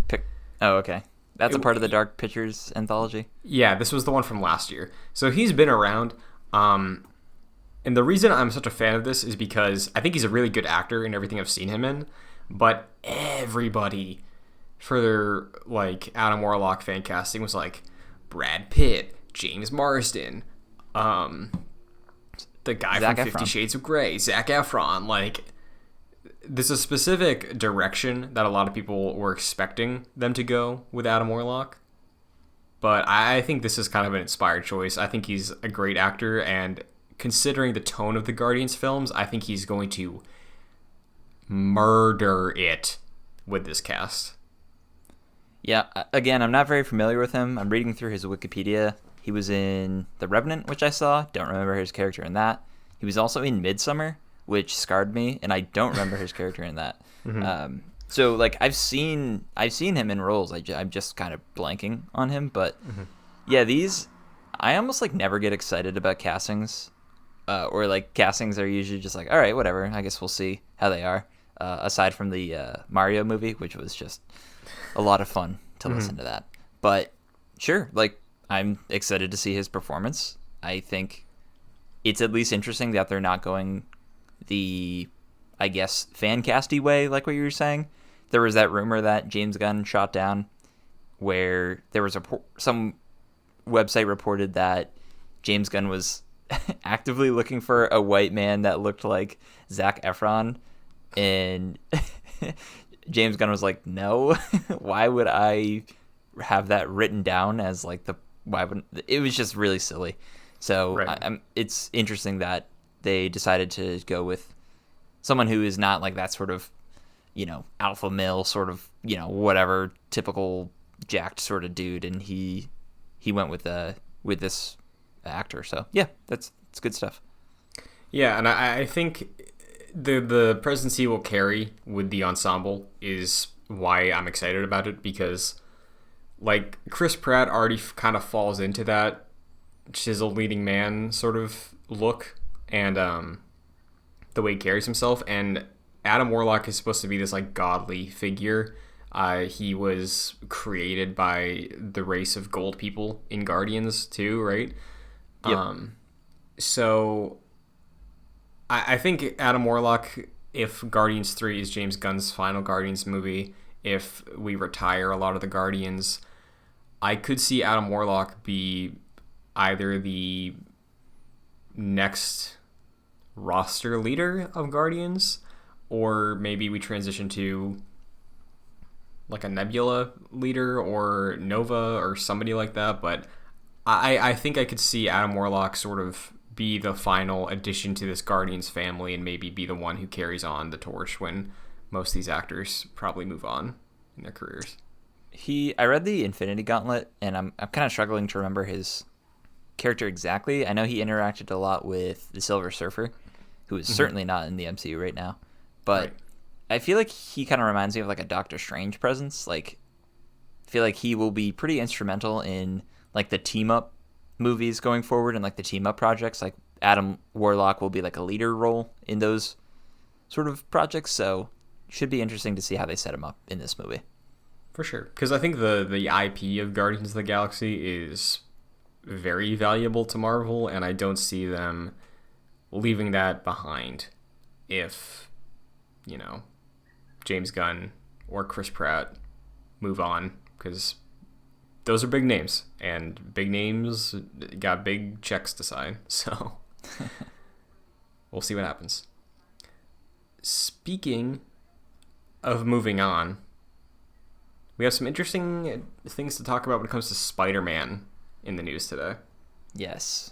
Oh, okay. That's a part of the Dark Pictures anthology? Yeah, this was the one from last year. So he's been around. And the reason I'm such a fan of this is because I think he's a really good actor in everything I've seen him in. But everybody for their, like, Adam Warlock fan casting was like Brad Pitt, James Marsden, the guy Zac from Efron. 50 Shades of Grey, Zac Efron. Like, there's a specific direction that a lot of people were expecting them to go with Adam Warlock. But I think this is kind of an inspired choice. I think he's a great actor, and considering the tone of the Guardians films, I think he's going to murder it with this cast. Yeah, again, I'm not very familiar with him. I'm reading through his Wikipedia. He was in The Revenant, which I saw. Don't remember his character in that. He was also in Midsommar, which scarred me, and I don't remember his character in that. Mm-hmm. So, like, I've seen him in roles. I'm just kind of blanking on him, but yeah, I almost like never get excited about castings, or like castings are usually just like, all right, whatever. I guess we'll see how they are. Aside from the Mario movie, which was just a lot of fun to listen to that. But sure, like, I'm excited to see his performance. I think it's at least interesting that they're not going the, I guess, fan casty way, like what you were saying. There was that rumor that James Gunn shot down where there was some website reported that James Gunn was actively looking for a white man that looked like Zac Efron, and James Gunn was like, no, why would I have that written down as like it was just really silly. So right. It's interesting that they decided to go with someone who is not like that sort of, alpha male sort of, whatever typical jacked sort of dude, and he went with this actor. So yeah, it's good stuff. Yeah, and I think the presence he will carry with the ensemble is why I'm excited about it, because like Chris Pratt already kind of falls into that chiseled leading man sort of look, and the way he carries himself, and Adam Warlock is supposed to be this like godly figure. He was created by the race of gold people in Guardians too, right? Yep. So I think Adam Warlock, if Guardians 3 is James Gunn's final Guardians movie, if we retire a lot of the Guardians, I could see Adam Warlock be either the next roster leader of Guardians, or maybe we transition to like a Nebula leader or Nova or somebody like that. But I think I could see Adam Warlock sort of be the final addition to this Guardians family and maybe be the one who carries on the torch when most of these actors probably move on in their careers. I read the Infinity Gauntlet, and I'm kind of struggling to remember his character exactly. I know he interacted a lot with the Silver Surfer, who is certainly not in the MCU right now, but Right. I feel like he kind of reminds me of like a Doctor Strange presence. Like, I feel like he will be pretty instrumental in like the team up movies going forward and like the team up projects. Like Adam Warlock will be like a leader role in those sort of projects, so should be interesting to see how they set him up in this movie. For sure. Because I think the IP of Guardians of the Galaxy is very valuable to Marvel, and I don't see them leaving that behind if, James Gunn or Chris Pratt move on, because those are big names, and big names got big checks to sign. So we'll see what happens. Speaking of moving on, we have some interesting things to talk about when it comes to Spider-Man in the news today. Yes.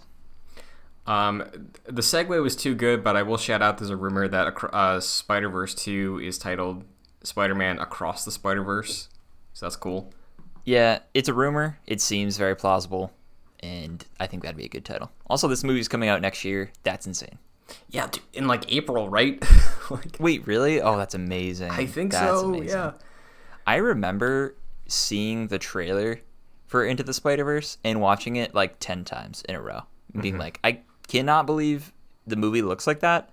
The segue was too good, but I will shout out there's a rumor that Spider-Verse 2 is titled Spider-Man Across the Spider-Verse. So that's cool. Yeah, it's a rumor. It seems very plausible, and I think that'd be a good title. Also, this movie's coming out next year. That's insane. Yeah, dude, in like April, right? Wait, really? Oh, that's amazing. I think that's so, amazing. yeah. I remember seeing the trailer for Into the Spider-Verse and watching it like 10 times in a row. And being like, I cannot believe the movie looks like that.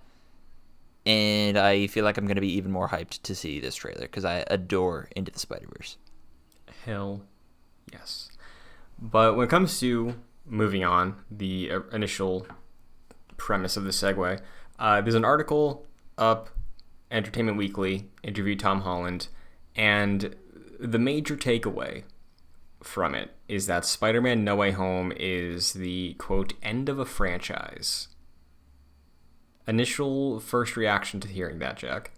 And I feel like I'm going to be even more hyped to see this trailer because I adore Into the Spider-Verse. Hell yes. But when it comes to moving on, the initial premise of the segue, there's an article up, Entertainment Weekly interviewed Tom Holland, and the major takeaway from it is that Spider-Man No Way Home is the, quote, end of a franchise. Initial first reaction to hearing that, Jack?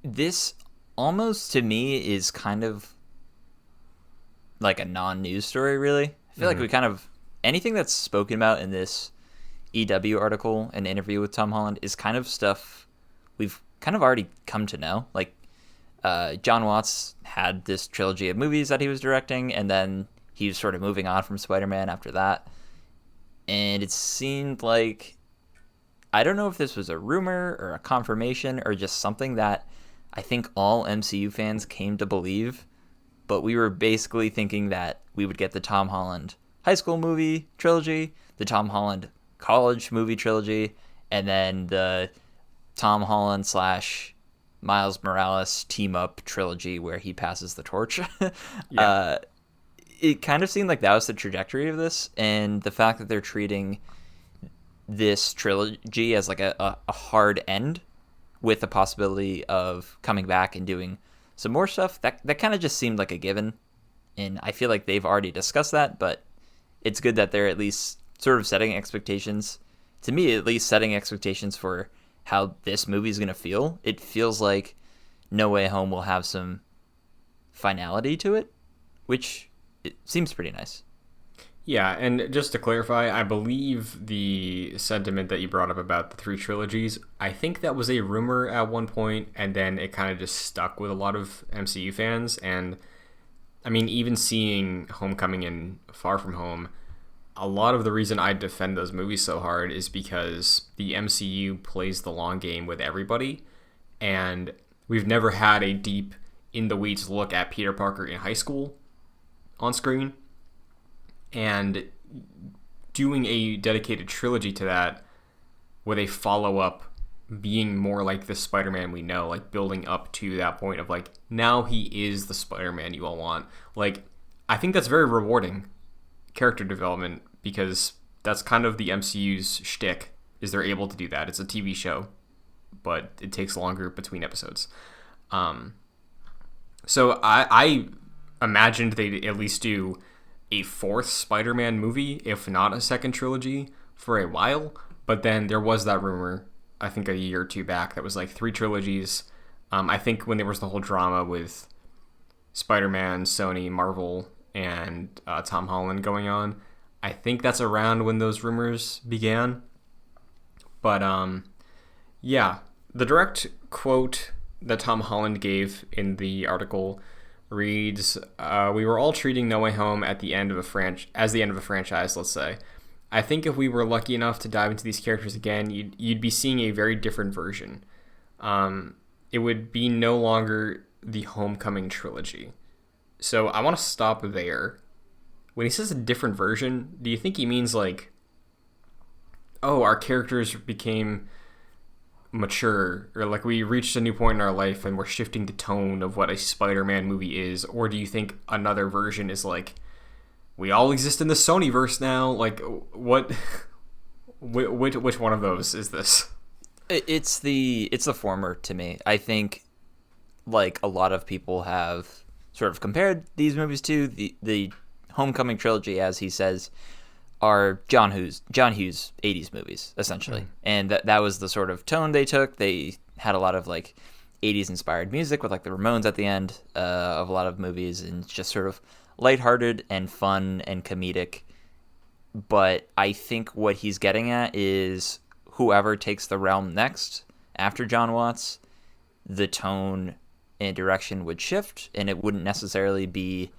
This almost to me is kind of like a non-news story, really. I feel like we kind of, anything that's spoken about in this EW article and interview with Tom Holland is kind of stuff we've kind of already come to know. Like, John Watts had this trilogy of movies that he was directing, and then he was sort of moving on from Spider-Man after that. And it seemed like, I don't know if this was a rumor or a confirmation or just something that I think all MCU fans came to believe, but we were basically thinking that we would get the Tom Holland high school movie trilogy, the Tom Holland college movie trilogy, and then the Tom Holland / Miles Morales team up trilogy where he passes the torch. Yeah. It kind of seemed like that was the trajectory of this, and the fact that they're treating this trilogy as like a hard end with the possibility of coming back and doing some more stuff, that kind of just seemed like a given. And I feel like they've already discussed that, but it's good that they're at least sort of setting expectations, to me at least, setting expectations for how this movie is going to feel. It feels like No Way Home will have some finality to it, which it seems pretty nice. Yeah, and just to clarify, I believe the sentiment that you brought up about the 3 trilogies, I think that was a rumor at one point, and then it kind of just stuck with a lot of MCU fans. And I mean, even seeing Homecoming and Far From Home, a lot of the reason I defend those movies so hard is because the MCU plays the long game with everybody, and we've never had a deep, in-the-weeds look at Peter Parker in high school on screen. And doing a dedicated trilogy to that with a follow-up being more like the Spider-Man we know, like building up to that point of like, now he is the Spider-Man you all want. Like, I think that's very rewarding character development, because that's kind of the MCU's shtick, is they're able to do that. It's a TV show, but it takes longer between episodes. So I imagined they'd at least do a fourth Spider-Man movie, if not a second trilogy, for a while. But then there was that rumor, I think a year or two back, that was like 3 trilogies. I think when there was the whole drama with Spider-Man, Sony, Marvel, and Tom Holland going on, I think that's around when those rumors began. But yeah, the direct quote that Tom Holland gave in the article reads, "We were all treating No Way Home at the end of as the end of a franchise, let's say. I think if we were lucky enough to dive into these characters again, you'd be seeing a very different version. It would be no longer the Homecoming trilogy." So I want to stop there. When he says a different version, do you think he means like, oh, our characters became mature, or like we reached a new point in our life and we're shifting the tone of what a Spider-Man movie is? Or do you think another version is like, we all exist in the Sonyverse now? Like, what? Which one of those is this? It's the former to me. I think, like, a lot of people have sort of compared these movies to the Homecoming trilogy, as he says, are John Hughes 80s movies, essentially. And that was the sort of tone they took. They had a lot of like 80s inspired music with like the Ramones at the end of a lot of movies, and just sort of lighthearted and fun and comedic. But I think what he's getting at is whoever takes the realm next after John Watts, the tone and direction would shift, and it wouldn't necessarily be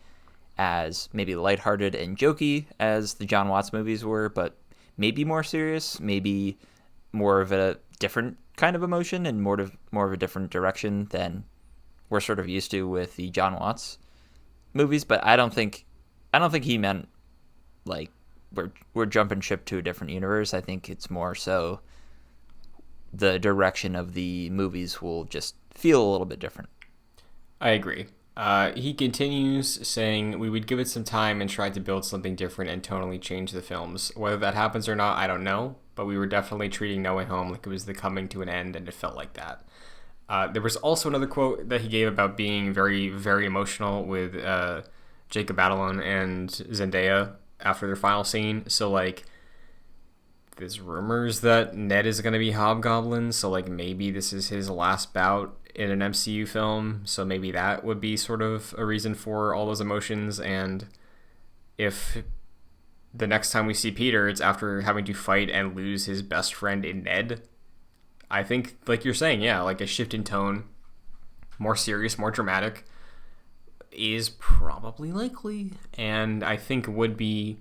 as maybe lighthearted and jokey as the John Watts movies were, but maybe more serious, maybe more of a different kind of emotion and more of a different direction than we're sort of used to with the John Watts movies. But I don't think he meant like we're jumping ship to a different universe. I think it's more so the direction of the movies will just feel a little bit different. I agree. He continues saying, "We would give it some time and try to build something different and tonally change the films. Whether that happens or not, I don't know, but we were definitely treating No Way Home like it was the coming to an end, and it felt like that." There was also another quote that he gave about being very, very emotional with Jacob Batalon and Zendaya after their final scene. So, like, there's rumors that Ned is going to be Hobgoblin, so, like, maybe this is his last bout in an MCU film, so maybe that would be sort of a reason for all those emotions. And if the next time we see Peter, it's after having to fight and lose his best friend in Ned, I think, like you're saying, yeah, like a shift in tone, more serious, more dramatic, is probably likely, and I think would be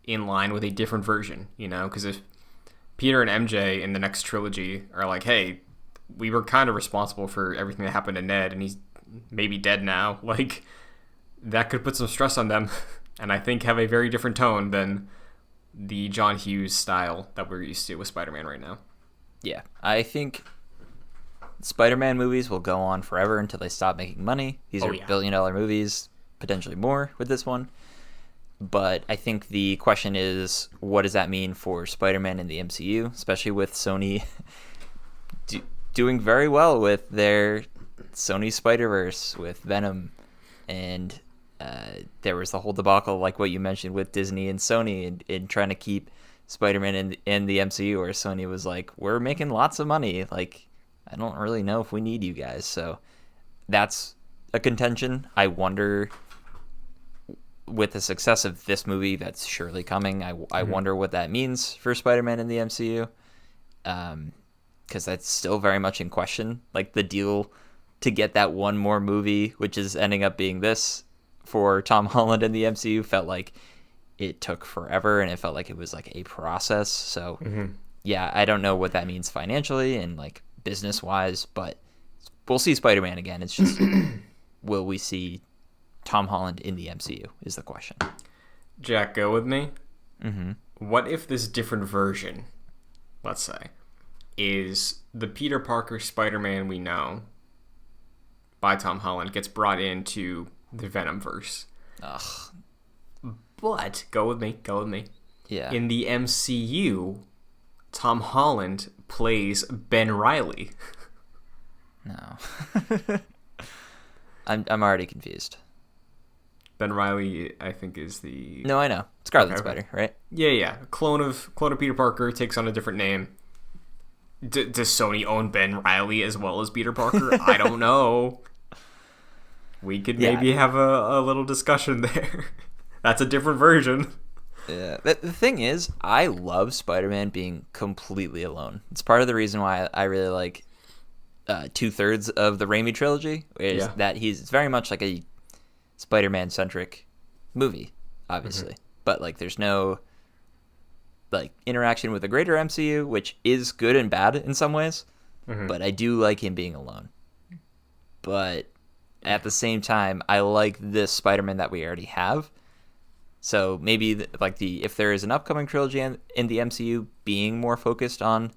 in line with a different version, you know? Because if Peter and MJ in the next trilogy are like, hey, we were kind of responsible for everything that happened to Ned, and he's maybe dead now, like, that could put some stress on them, and I think have a very different tone than the John Hughes style that we're used to with Spider-Man right now. Yeah, I think Spider-Man movies will go on forever until they stop making money. These are billion-dollar movies, potentially more with this one. But I think the question is, what does that mean for Spider-Man in the MCU, especially with Sony doing very well with their Sony Spider-Verse with Venom, and there was the whole debacle, like what you mentioned, with Disney and Sony in trying to keep Spider-Man in the MCU, where Sony was like, we're making lots of money, like, I don't really know if we need you guys. So that's a contention. I wonder, with the success of this movie that's surely coming, I wonder what that means for Spider-Man in the MCU. Because that's still very much in question. Like, the deal to get that one more movie, which is ending up being this, for Tom Holland in the MCU, felt like it took forever, and it felt like it was like a process. So, yeah, I don't know what that means financially and like business-wise, but we'll see Spider-Man again. It's just, will we see Tom Holland in the MCU is the question. Jack, go with me. What if this different version, let's say, is the Peter Parker Spider-Man we know by Tom Holland gets brought into the Venomverse. Ugh. But, go with me. Yeah. In the MCU, Tom Holland plays Ben Reilly. No. I'm already confused. Ben Reilly, I think, is the... No, I know. Scarlet Spider, right? Yeah. Clone of Peter Parker, takes on a different name. Does Sony own Ben Reilly as well as Peter Parker? I don't know. We could maybe have a little discussion there. That's a different version. Yeah. The thing is, I love Spider-Man being completely alone. It's part of the reason why I really like 2/3 of the Raimi trilogy, is that he's very much like a Spider-Man-centric movie, obviously. Mm-hmm. But like there's no like interaction with the greater MCU, which is good and bad in some ways. Mm-hmm. But I do like him being alone. But at the same time, I like this Spider-Man that we already have. So maybe if there is an upcoming trilogy in the MCU being more focused on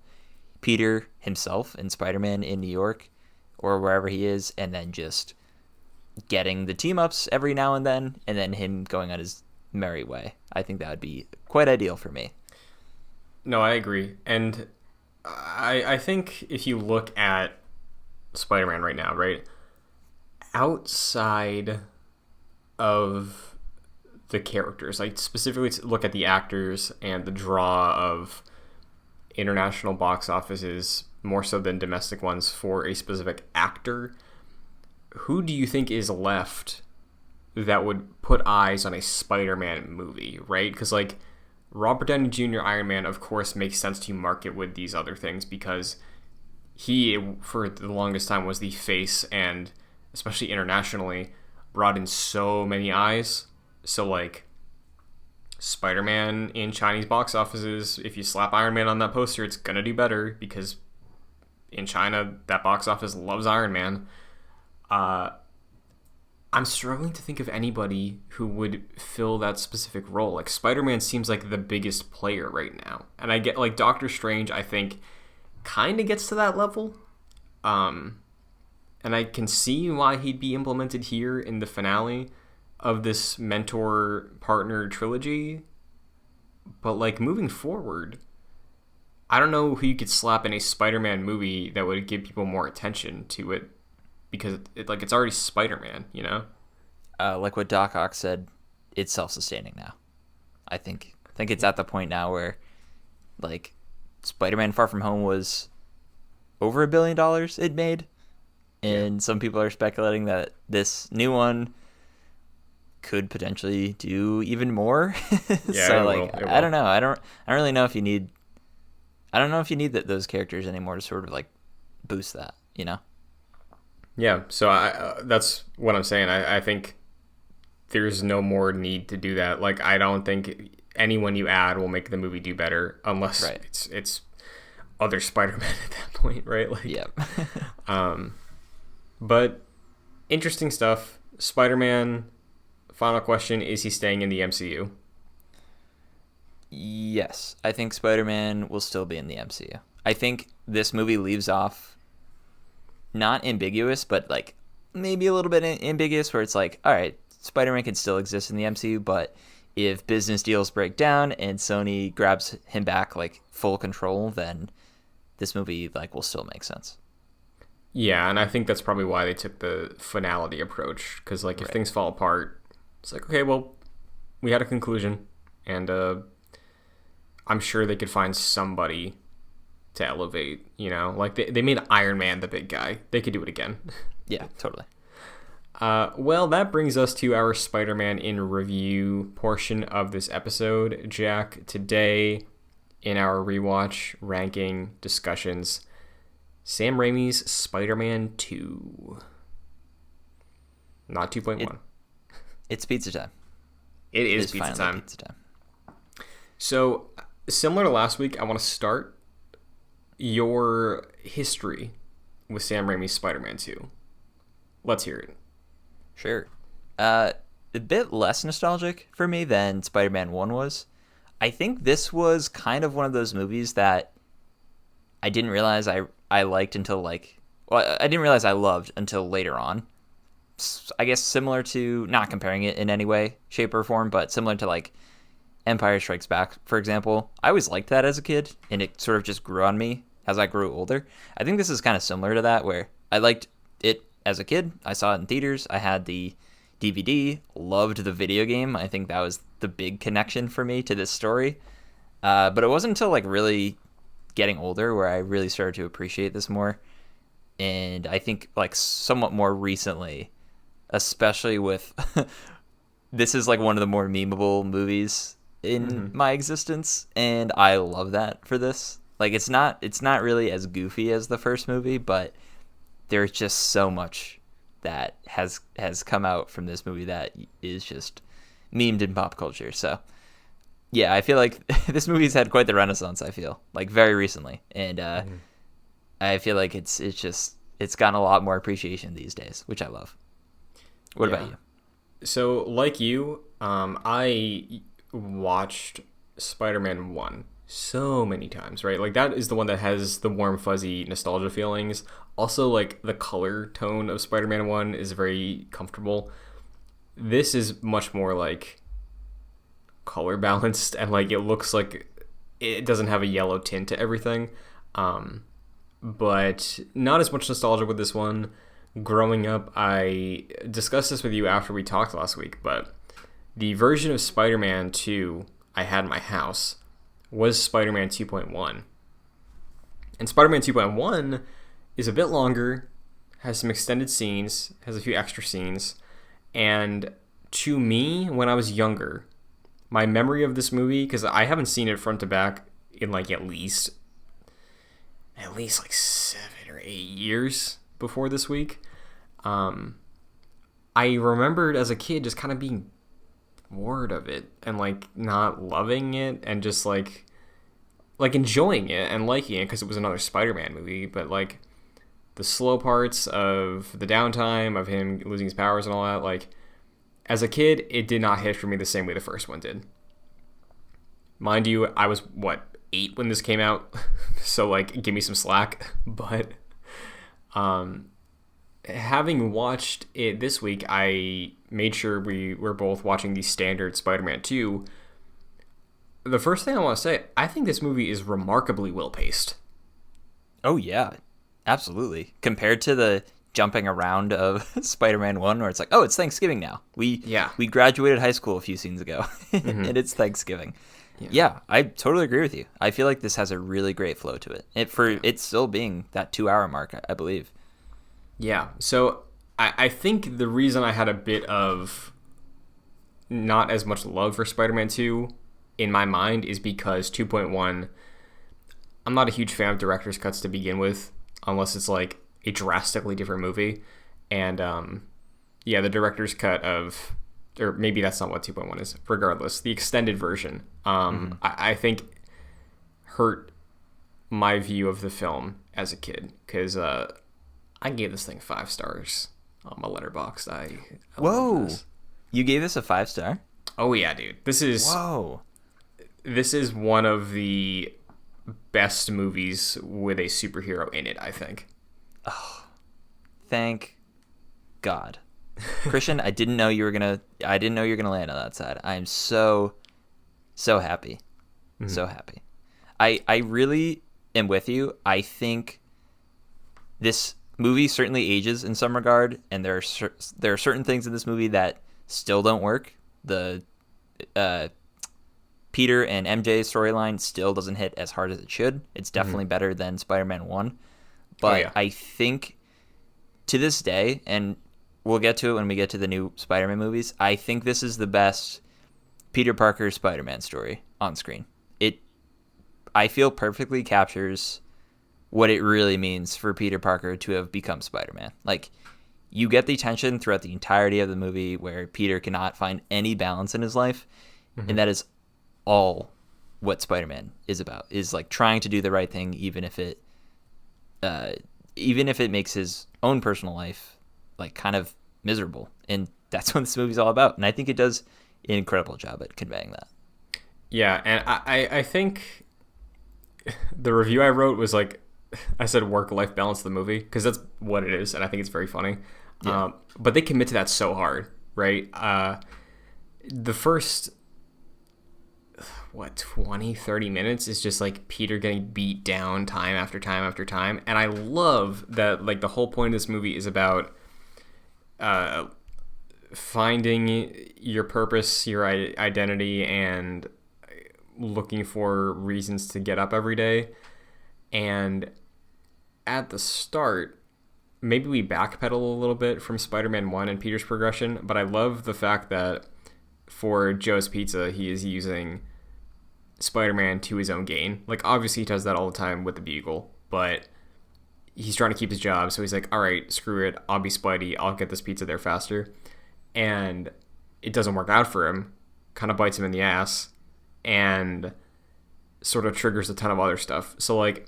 Peter himself and Spider-Man in New York or wherever he is, and then just getting the team-ups every now and then him going on his merry way. I think that would be quite ideal for me. No, I agree. And I think if you look at Spider-Man right now, right, outside of the characters, like specifically to look at the actors and the draw of international box offices more so than domestic ones for a specific actor, who do you think is left that would put eyes on a Spider-Man movie, right? Because like Robert Downey Jr. Iron Man, of course, makes sense to market with these other things because he, for the longest time, was the face and especially internationally brought in so many eyes. So like Spider-Man in Chinese box offices, if you slap Iron Man on that poster, it's gonna do better because in China that box office loves Iron Man. I'm struggling to think of anybody who would fill that specific role. Like Spider-Man seems like the biggest player right now, and I get like Doctor Strange, I think kind of gets to that level, and I can see why he'd be implemented here in the finale of this mentor-partner trilogy. But, like, moving forward, I don't know who you could slap in a Spider-Man movie that would give people more attention to it because, it's already Spider-Man, you know? Like what Doc Ock said, it's self-sustaining now. I think it's at the point now where, like, Spider-Man Far From Home was over $1 billion it made, and some people are speculating that this new one could potentially do even more. Yeah, so it will. I don't know. I don't really know if you need. I don't know if you need those characters anymore to sort of like boost that. You know. Yeah. So that's what I'm saying. I think there's no more need to do that. Like I don't think anyone you add will make the movie do better unless it's other Spider-Man at that point, right? Like. Yep. But interesting stuff. Spider-Man. Final question, is he staying in the MCU? Yes. I think Spider-Man will still be in the MCU. I think this movie leaves off not ambiguous, but like maybe a little bit ambiguous where it's like, all right, Spider-Man can still exist in the MCU, but if business deals break down and Sony grabs him back like full control, then this movie like will still make sense. Yeah, and I think that's probably why they took the finality approach, because like if things fall apart, it's like, okay, well, we had a conclusion, and I'm sure they could find somebody to elevate, you know? Like, they made Iron Man the big guy. They could do it again. Yeah, totally. Well, that brings us to our Spider-Man in review portion of this episode. Jack, today, in our rewatch ranking discussions, Sam Raimi's Spider-Man 2. Not 2.1. It's pizza time. It is pizza time. So, similar to last week, I want to start your history with Sam Raimi's Spider-Man 2. Let's hear it. Sure. A bit less nostalgic for me than Spider-Man 1 was. I think this was kind of one of those movies that I didn't realize I liked until like, well, I didn't realize I loved until later on. I guess similar to, not comparing it in any way, shape, or form, but similar to like Empire Strikes Back, for example. I always liked that as a kid, and it sort of just grew on me as I grew older. I think this is kind of similar to that, where I liked it as a kid. I saw it in theaters. I had the DVD, loved the video game. I think that was the big connection for me to this story. But it wasn't until like really getting older where I really started to appreciate this more. And I think like somewhat more recently, especially with this is like one of the more memeable movies in my existence, and I love that for this. Like it's not really as goofy as the first movie, but there's just so much that has come out from this movie that is just memed in pop culture. So yeah, I feel like this movie's had quite the renaissance, I feel like very recently, and I feel like it's gotten a lot more appreciation these days, which I love. What about you? So, like you, I watched Spider-Man 1 so many times, right? Like, that is the one that has the warm, fuzzy nostalgia feelings. Also, like, the color tone of Spider-Man 1 is very comfortable. This is much more, like, color balanced, and, like, it looks like it doesn't have a yellow tint to everything. But not as much nostalgia with this one. Growing up, I discussed this with you after we talked last week, but the version of Spider-Man 2 I had in my house was Spider-Man 2.1. And Spider-Man 2.1 is a bit longer, has some extended scenes, has a few extra scenes, and to me, when I was younger, my memory of this movie, because I haven't seen it front to back in like at least like 7 or 8 years before this week. I remembered as a kid just kind of being bored of it and like not loving it and just like enjoying it and liking it because it was another Spider-Man movie, but like the slow parts of the downtime of him losing his powers and all that, like as a kid, it did not hit for me the same way the first one did. Mind you, I was 8 when this came out, so like give me some slack. But having watched it this week, I made sure we were both watching the standard Spider-Man 2. The first thing I want to say, I think this movie is remarkably well-paced. Oh, yeah. Absolutely. Compared to the jumping around of Spider-Man 1, where it's like, oh, it's Thanksgiving now. We graduated high school a few scenes ago, and it's Thanksgiving. Yeah, I totally agree with you. I feel like this has a really great flow to it. It's still being that 2-hour mark, I believe. Yeah, so I think the reason I had a bit of not as much love for Spider-Man 2 in my mind is because 2.1, I'm not a huge fan of director's cuts to begin with, unless it's like a drastically different movie. And the director's cut of, or maybe that's not what 2.1 is, regardless, the extended version, I think hurt my view of the film as a kid, because I gave this thing 5 stars on my Letterboxd. I Whoa, this. You gave this a 5-star? Oh yeah, dude. This is one of the best movies with a superhero in it, I think. Oh, thank God. Christian, I didn't know you were gonna land on that side. I am so happy. So happy. I really am with you. I think this movie certainly ages in some regard, and there are certain things in this movie that still don't work. The Peter and MJ storyline still doesn't hit as hard as it should. It's definitely better than Spider-Man 1. But I think to this day, and we'll get to it when we get to the new Spider-Man movies, I think this is the best Peter Parker Spider-Man story on screen. I feel perfectly captures what it really means for Peter Parker to have become Spider-Man. Like, you get the tension throughout the entirety of the movie where Peter cannot find any balance in his life, and that is all what Spider-Man is about, is like trying to do the right thing even if it makes his own personal life like kind of miserable. And that's what this movie's all about, and I think it does an incredible job at conveying that. Yeah, and I think the review I wrote was like I said work-life balance of the movie because that's what it is, and I think it's very funny. Yeah. But they commit to that so hard, right? The first 20, 30 minutes is just like Peter getting beat down time after time after time, and I love that. Like, the whole point of this movie is about finding your purpose, your identity, and looking for reasons to get up every day. And at the start, maybe we backpedal a little bit from Spider-Man 1 and Peter's progression, but I love the fact that for Joe's Pizza, he is using Spider-Man to his own gain. Like, obviously he does that all the time with the Bugle, but he's trying to keep his job, so he's like, all right, screw it, I'll be Spidey, I'll get this pizza there faster. And it doesn't work out for him, kind of bites him in the ass, and sort of triggers a ton of other stuff. So, like,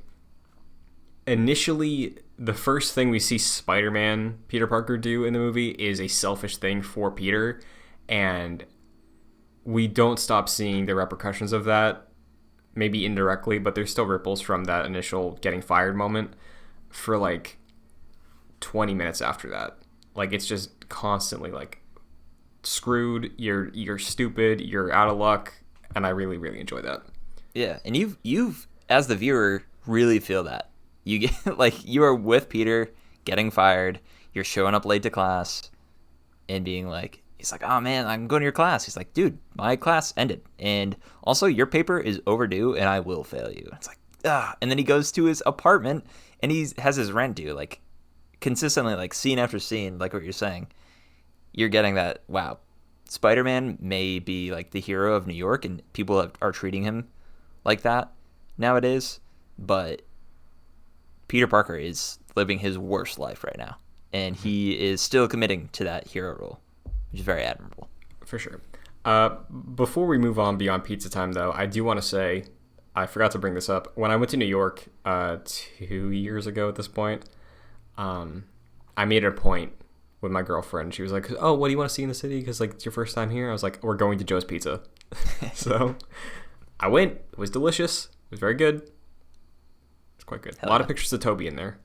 initially, the first thing we see Spider-Man, Peter Parker, do in the movie is a selfish thing for Peter, and we don't stop seeing the repercussions of that, maybe indirectly, but there's still ripples from that initial getting fired moment for like 20 minutes after that. Like, it's just constantly like, screwed, you're stupid, you're out of luck, and I really, really enjoy that. Yeah, and you've as the viewer really feel that. You get like, you are with Peter getting fired, you're showing up late to class and being like, he's like, oh man, I'm going to your class. He's like, dude, my class ended. And also, your paper is overdue and I will fail you. It's like, ah. And then he goes to his apartment and he has his rent due. Like, consistently, like, scene after scene, like what you're saying, you're getting that, wow, Spider-Man may be like the hero of New York and people are treating him like that nowadays. But Peter Parker is living his worst life right now. And he is still committing to that hero role, which is very admirable. For sure. Before we move on beyond pizza time, though, I do want to say, I forgot to bring this up. When I went to New York 2 years ago at this point, I made it a point with my girlfriend. She was like, oh, what do you want to see in the city? Because, like, it's your first time here. I was like, we're going to Joe's Pizza. So I went. It was delicious. It was very good. It's quite good. Hell a lot yeah. of pictures of Toby in there.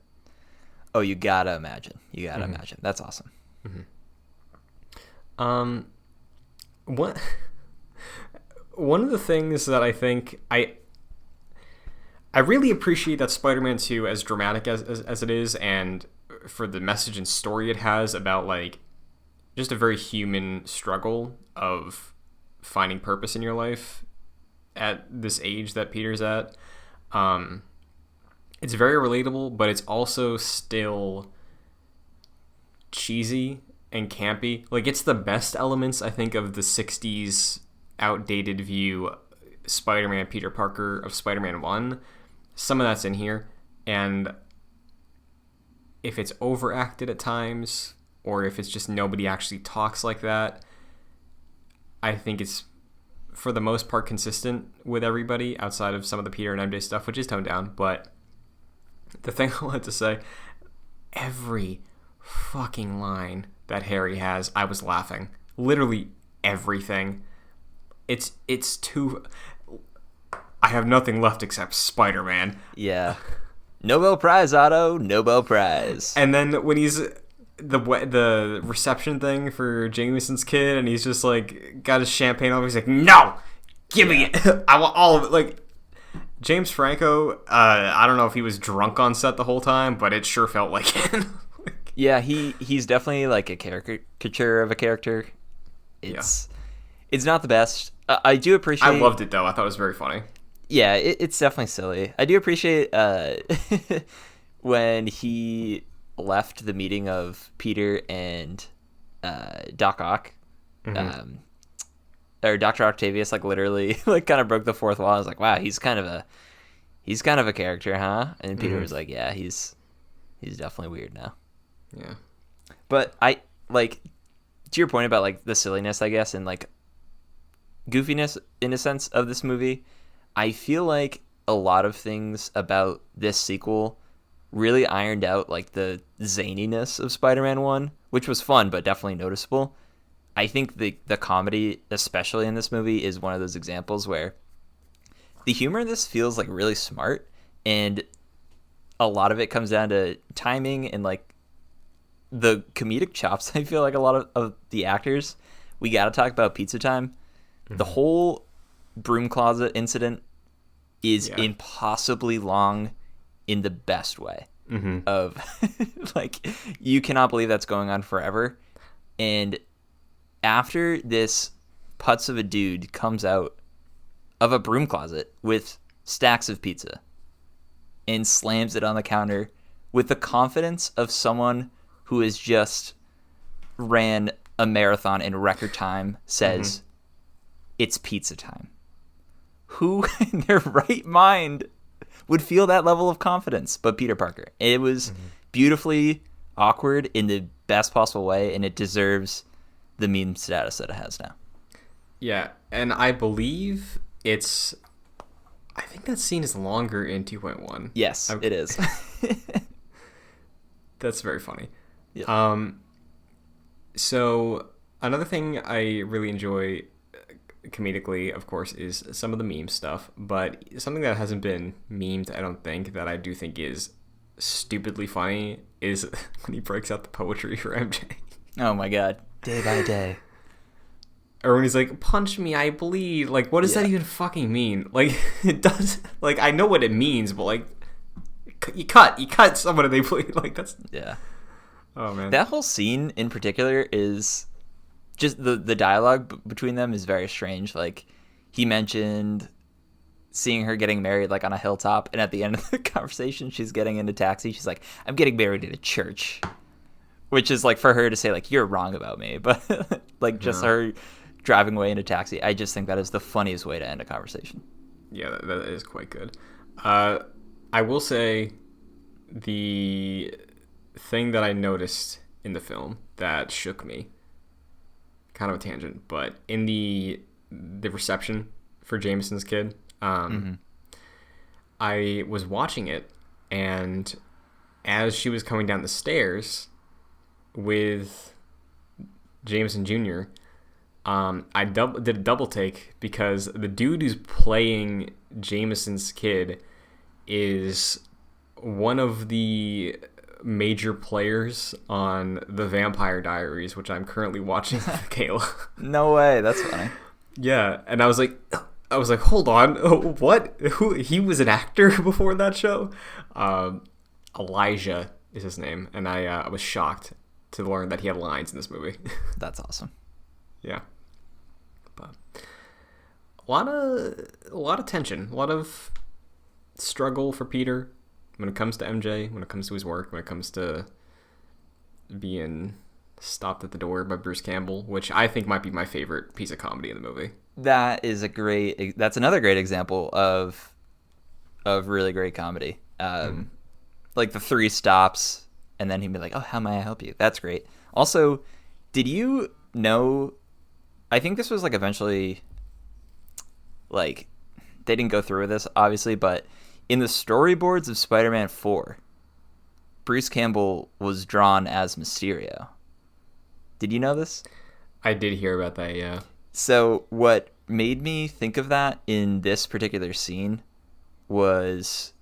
Oh, you gotta imagine. You gotta imagine. That's awesome. One of the things that I think I really appreciate that Spider-Man 2, as dramatic as it is, and for the message and story it has about, like, just a very human struggle of finding purpose in your life at this age that Peter's at. It's very relatable, but it's also still cheesy and campy. Like, it's the best elements, I think, of the 60s outdated view Spider-Man Peter Parker of Spider-Man 1. Some of that's in here, and if it's overacted at times, or if it's just nobody actually talks like that, I think it's, for the most part, consistent with everybody outside of some of the Peter and MJ stuff, which is toned down. But the thing I wanted to say, every fucking line that Harry has, I was laughing. Literally everything. It's too... I have nothing left except Spider-Man. Yeah. Nobel Prize, Otto. Nobel Prize. And then when he's the reception thing for Jameson's kid, and he's just like got his champagne over, he's like, no, give me it. I want all of it. Like, James Franco, I don't know if he was drunk on set the whole time, but it sure felt like it. Yeah, he's definitely like a caricature of a character. It's not the best. I do appreciate... I loved it, though. I thought it was very funny. Yeah, it's definitely silly. I do appreciate when he left the meeting of Peter and Doc Ock. Or Dr. Octavius, like, literally, like, kind of broke the fourth wall. I was like, wow, he's kind of a character, huh? And Peter was like, yeah, he's definitely weird now. Yeah. But I, like, to your point about, like, the silliness, I guess, and, like, goofiness, in a sense, of this movie, I feel like a lot of things about this sequel really ironed out, like, the zaniness of Spider-Man 1, which was fun, but definitely noticeable. I think the comedy, especially in this movie, is one of those examples where the humor in this feels, like, really smart, and a lot of it comes down to timing and like the comedic chops. I feel like a lot of the actors. We got to talk about Pizza Time. Mm-hmm. The whole broom closet incident is impossibly long in the best way. Mm-hmm. Of like, you cannot believe that's going on forever. And after this putz of a dude comes out of a broom closet with stacks of pizza and slams it on the counter with the confidence of someone who has just ran a marathon in record time, says, it's pizza time. Who in their right mind would feel that level of confidence but Peter Parker? It was beautifully awkward in the best possible way, and it deserves the meme status that it has now. Yeah, and I believe I think that scene is longer in 2.1. Yes, it is. That's very funny. Yep. So another thing I really enjoy comedically, of course, is some of the meme stuff, but something that hasn't been memed, I don't think, that I do think is stupidly funny is when he breaks out the poetry for MJ. Oh my god. Day by day. Or when he's like, punch me, I bleed. Like, what does that even fucking mean? Like, it does. Like, I know what it means, but like, you cut someone and they bleed. Like, that's. Yeah. Oh, man. That whole scene in particular is just the dialogue between them is very strange. Like, he mentioned seeing her getting married, like, on a hilltop. And at the end of the conversation, she's getting in a taxi. She's like, I'm getting married in a church. Which is, like, for her to say, like, you're wrong about me. But, like, just her driving away in a taxi. I just think that is the funniest way to end a conversation. Yeah, that is quite good. I will say the thing that I noticed in the film that shook me, kind of a tangent, but in the reception for Jameson's kid, I was watching it, and as she was coming down the stairs with Jameson Jr., I did a double take because the dude who's playing Jameson's kid is one of the major players on The Vampire Diaries, which I'm currently watching with Kayla. No way, that's funny. Yeah, and I was like, hold on, what? Who? He was an actor before that show? Elijah is his name, and I was shocked to learn that he had lines in this movie. That's awesome. Yeah. But a lot of tension, a lot of struggle for Peter when it comes to MJ, when it comes to his work, when it comes to being stopped at the door by Bruce Campbell, which I think might be my favorite piece of comedy in the movie. That's another great example of really great comedy. Like the 3 stops, and then he'd be like, oh, how may I help you? That's great. Also, did you know, I think this was like eventually, like, they didn't go through with this, obviously, but in the storyboards of Spider-Man 4, Bruce Campbell was drawn as Mysterio. Did you know this? I did hear about that, yeah. So what made me think of that in this particular scene was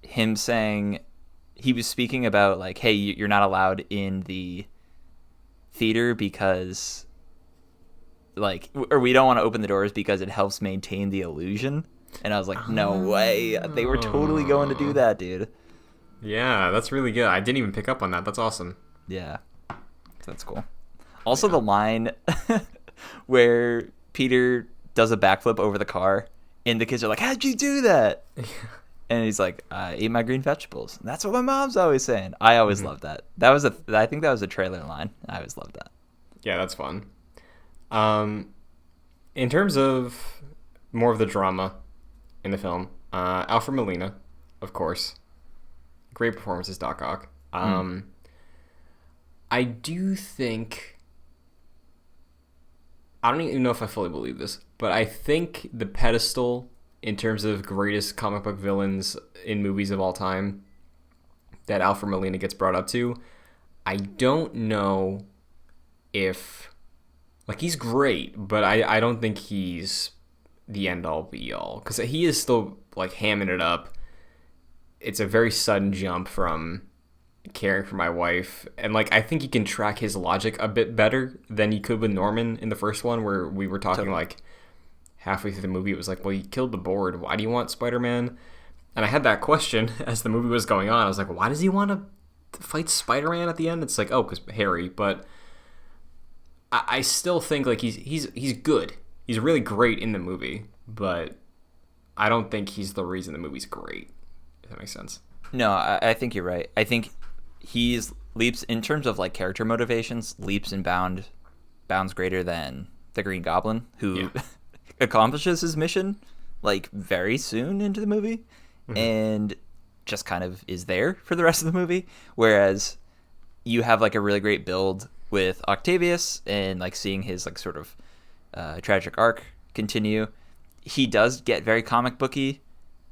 him saying, he was speaking about, like, hey, you're not allowed in the theater because, like, or we don't want to open the doors because it helps maintain the illusion. And I was like, no way. They were totally going to do that, dude. Yeah, that's really good. I didn't even pick up on that. That's awesome. Yeah. That's cool. Also, the line where Peter does a backflip over the car, and the kids are like, how'd you do that? And he's like, I ate my green vegetables. And that's what my mom's always saying. I always loved that. I think that was a trailer line. I always loved that. Yeah, that's fun. In terms of more of the drama in the film, Alfred Molina, of course. Great performance as Doc Ock. I do think, I don't even know if I fully believe this, but I think the pedestal in terms of greatest comic book villains in movies of all time that Alfred Molina gets brought up to, I don't know if, like, he's great, but I don't think he's the end-all be-all, because he is still, like, hamming it up it's a very sudden jump from caring for my wife, and like I think you can track his logic a bit better than you could with Norman in the first one, where we were talking like halfway through the movie it was like, well, you killed the board, why do you want Spider-Man? And I had that question as the movie was going on. I was like, why does he want to fight Spider-Man at the end? It's like, oh, because Harry. But I still think like he's good, he's really great in the movie, but I don't think he's the reason the movie's great, if that makes sense. No, I think you're right. I think he's leaps in terms of like character motivations, leaps and bounds greater than the Green Goblin, who accomplishes his mission like very soon into the movie, and just kind of is there for the rest of the movie. Whereas you have like a really great build with Octavius and like seeing his like sort of tragic arc continue. He does get very comic booky,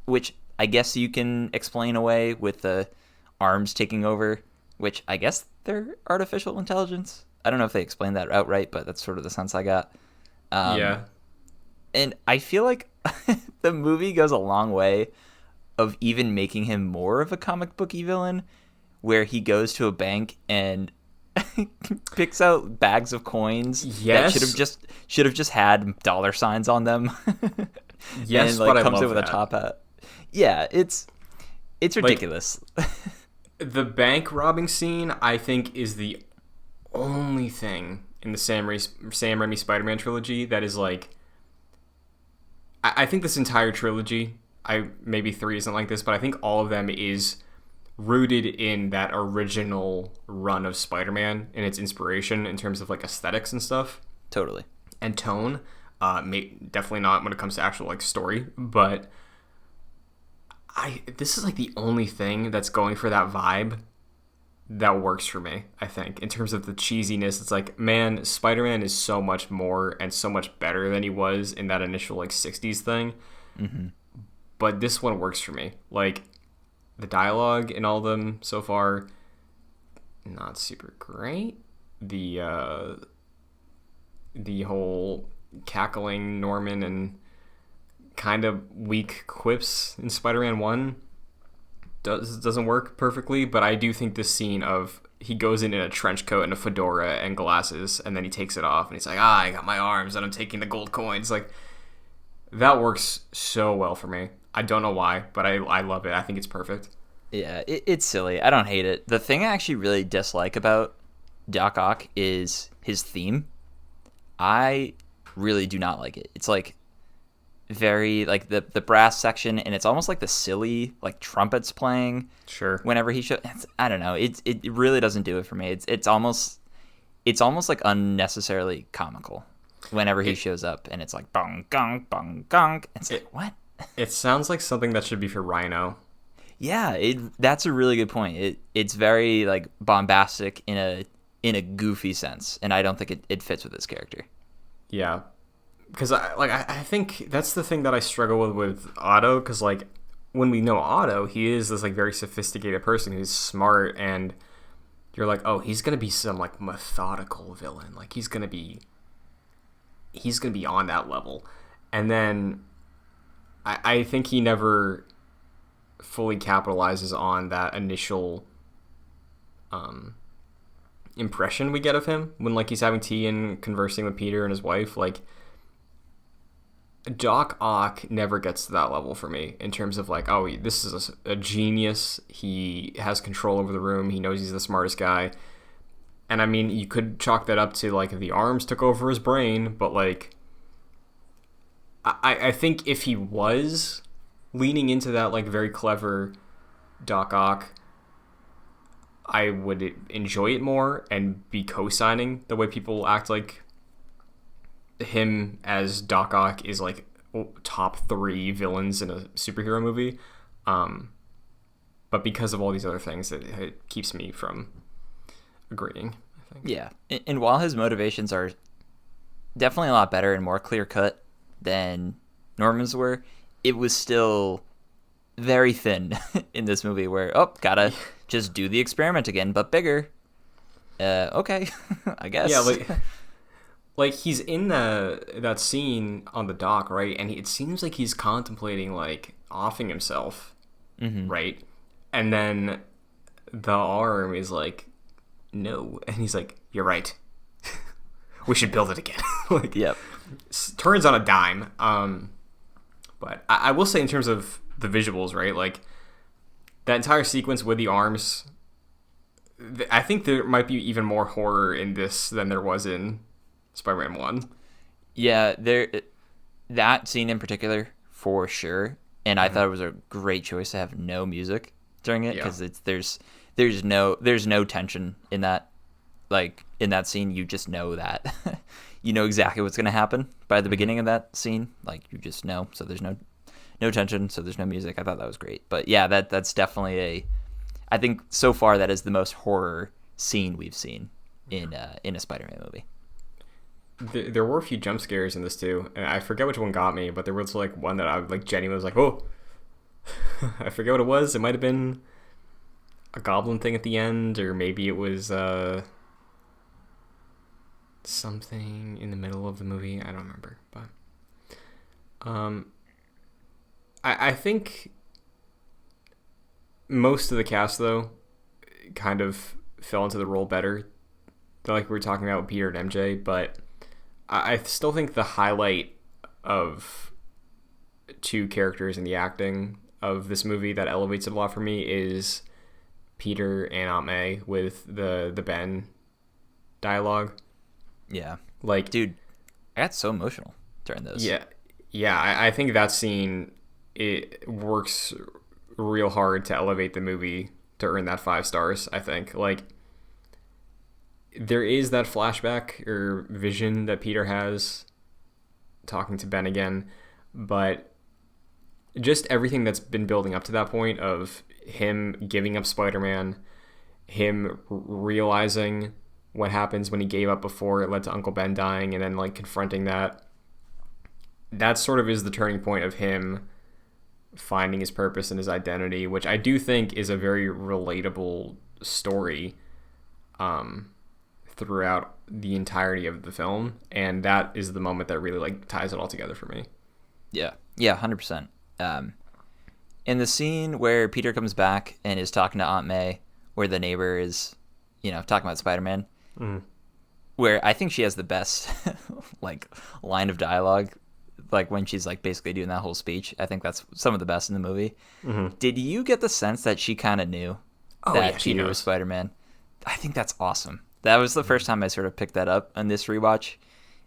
which I guess you can explain away with the arms taking over, which I guess they're artificial intelligence. I don't know if they explained that outright, but that's sort of the sense I got. And I feel like the movie goes a long way of even making him more of a comic booky villain, where he goes to a bank and picks out bags of coins that should have just had dollar signs on them. Yes, and like but comes I love in with that. a top hat. Yeah, it's ridiculous. Like, the bank robbing scene, I think, is the only thing in the Sam Raimi Spider-Man trilogy that is like, I think this entire trilogy, maybe 3 isn't like this, but I think all of them is rooted in that original run of Spider-Man and its inspiration in terms of like aesthetics and stuff. Totally. And tone. Definitely not when it comes to actual like story, but this is like the only thing that's going for that vibe that works for me, I think, in terms of the cheesiness. It's like, man, Spider-Man is so much more and so much better than he was in that initial like 60s thing. But this one works for me. Like, the dialogue in all of them so far, not super great. The whole cackling Norman and kind of weak quips in Spider-Man 1 doesn't work perfectly, but I do think this scene of he goes in a trench coat and a fedora and glasses, and then he takes it off and he's like, I got my arms and I'm taking the gold coins, like, that works so well for me. I don't know why, but I love it. I think it's perfect. Yeah, it's silly. I don't hate it. The thing I actually really dislike about Doc Ock is his theme. I really do not like it. It's like very like the brass section, and it's almost like the silly like trumpets playing. Sure. Whenever he shows, I don't know. It really doesn't do it for me. It's almost like unnecessarily comical whenever he shows up, and it's like bong gong bong gong. It's like, what? It sounds like something that should be for Rhino. Yeah, that's a really good point. It's very like bombastic in a goofy sense, and I don't think it fits with his character. Yeah, because I think that's the thing that I struggle with Otto, because like when we know Otto, he is this like very sophisticated person who's smart, and you're like, oh, he's gonna be some like methodical villain, like he's gonna be on that level, and then I think he never fully capitalizes on that initial impression we get of him when like he's having tea and conversing with Peter and his wife. Like, Doc Ock never gets to that level for me in terms of like, oh, this is a genius, he has control over the room, he knows he's the smartest guy. And I mean, you could chalk that up to like the arms took over his brain, but like I think if he was leaning into that like very clever Doc Ock, I would enjoy it more and be co-signing the way people act like him as Doc Ock is like top 3 villains in a superhero movie. But because of all these other things, it keeps me from agreeing, I think. Yeah, and while his motivations are definitely a lot better and more clear-cut than Norman's were, it was still very thin in this movie where, gotta just do the experiment again, but bigger. Okay, I guess. Yeah, like he's in that scene on the dock, right? And it seems like he's contemplating like offing himself, right? And then the arm is like, no. And he's like, you're right. We should build it again. Like, yep. Turns on a dime. But I will say in terms of the visuals, right? Like, that entire sequence with the arms, I think there might be even more horror in this than there was in Spider-Man 1. Yeah, that scene in particular, for sure. And I thought it was a great choice to have no music during it, because there's no tension in that. Like, in that scene, you just know that. You know exactly what's going to happen by the beginning of that scene. Like, you just know. So there's no tension, so there's no music. I thought that was great. But yeah, that's definitely I think so far that is the most horror scene we've seen in a Spider-Man movie. There were a few jump scares in this too, and I forget which one got me, but there was like one that I like genuinely was like, oh. I forget what it was. It might have been a goblin thing at the end, or maybe it was something in the middle of the movie. I don't remember, but I think most of the cast though kind of fell into the role better, like we were talking about with Peter and MJ. But I still think the highlight of two characters in the acting of this movie that elevates it a lot for me is Peter and Aunt May with the Ben dialogue. Yeah. Like, dude, I got so emotional during those. Yeah. I think that scene, it works real hard to elevate the movie to earn that 5 stars. I think, like, there is that flashback or vision that Peter has talking to Ben again, but just everything that's been building up to that point of him giving up Spider-Man, him realizing what happens when he gave up before it led to Uncle Ben dying, and then like confronting that sort of is the turning point of him finding his purpose and his identity, which I do think is a very relatable story throughout the entirety of the film, and that is the moment that really like ties it all together for me. Yeah 100%. In the scene where Peter comes back and is talking to Aunt May, where the neighbor is, talking about Spider-Man, where I think she has the best like line of dialogue, like when she's like basically doing that whole speech. I think that's some of the best in the movie. Did you get the sense that she kind of knew that Peter was Spider-Man? I think that's awesome. That was the first time I sort of picked that up on this rewatch,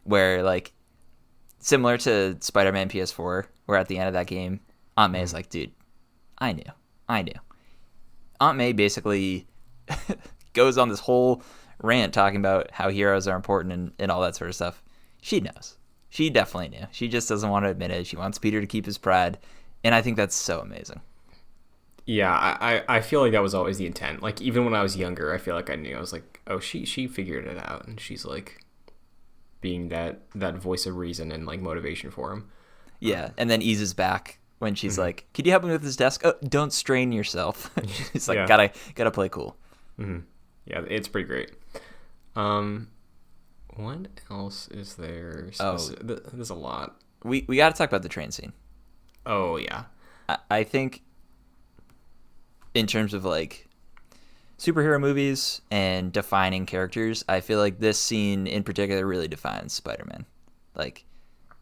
where like similar to Spider-Man PS4, where at the end of that game, Aunt May is like, dude, I knew. Aunt May basically goes on this whole rant talking about how heroes are important and all that sort of stuff. She knows. She definitely knew. She just doesn't want to admit it. She wants Peter to keep his pride, and I think that's so amazing. Yeah, I feel like that was always the intent. Like, even when I was younger, I feel like I knew. I was like, oh, she figured it out, and she's like being that voice of reason and like motivation for him. Yeah, and then eases back when she's like, could you help me with this desk? Oh, don't strain yourself. She's like, gotta play cool. Yeah, it's pretty great. What else is there? There's a lot. We got to talk about the train scene. Oh, yeah. I think in terms of like superhero movies and defining characters, I feel like this scene in particular really defines Spider-Man. Like,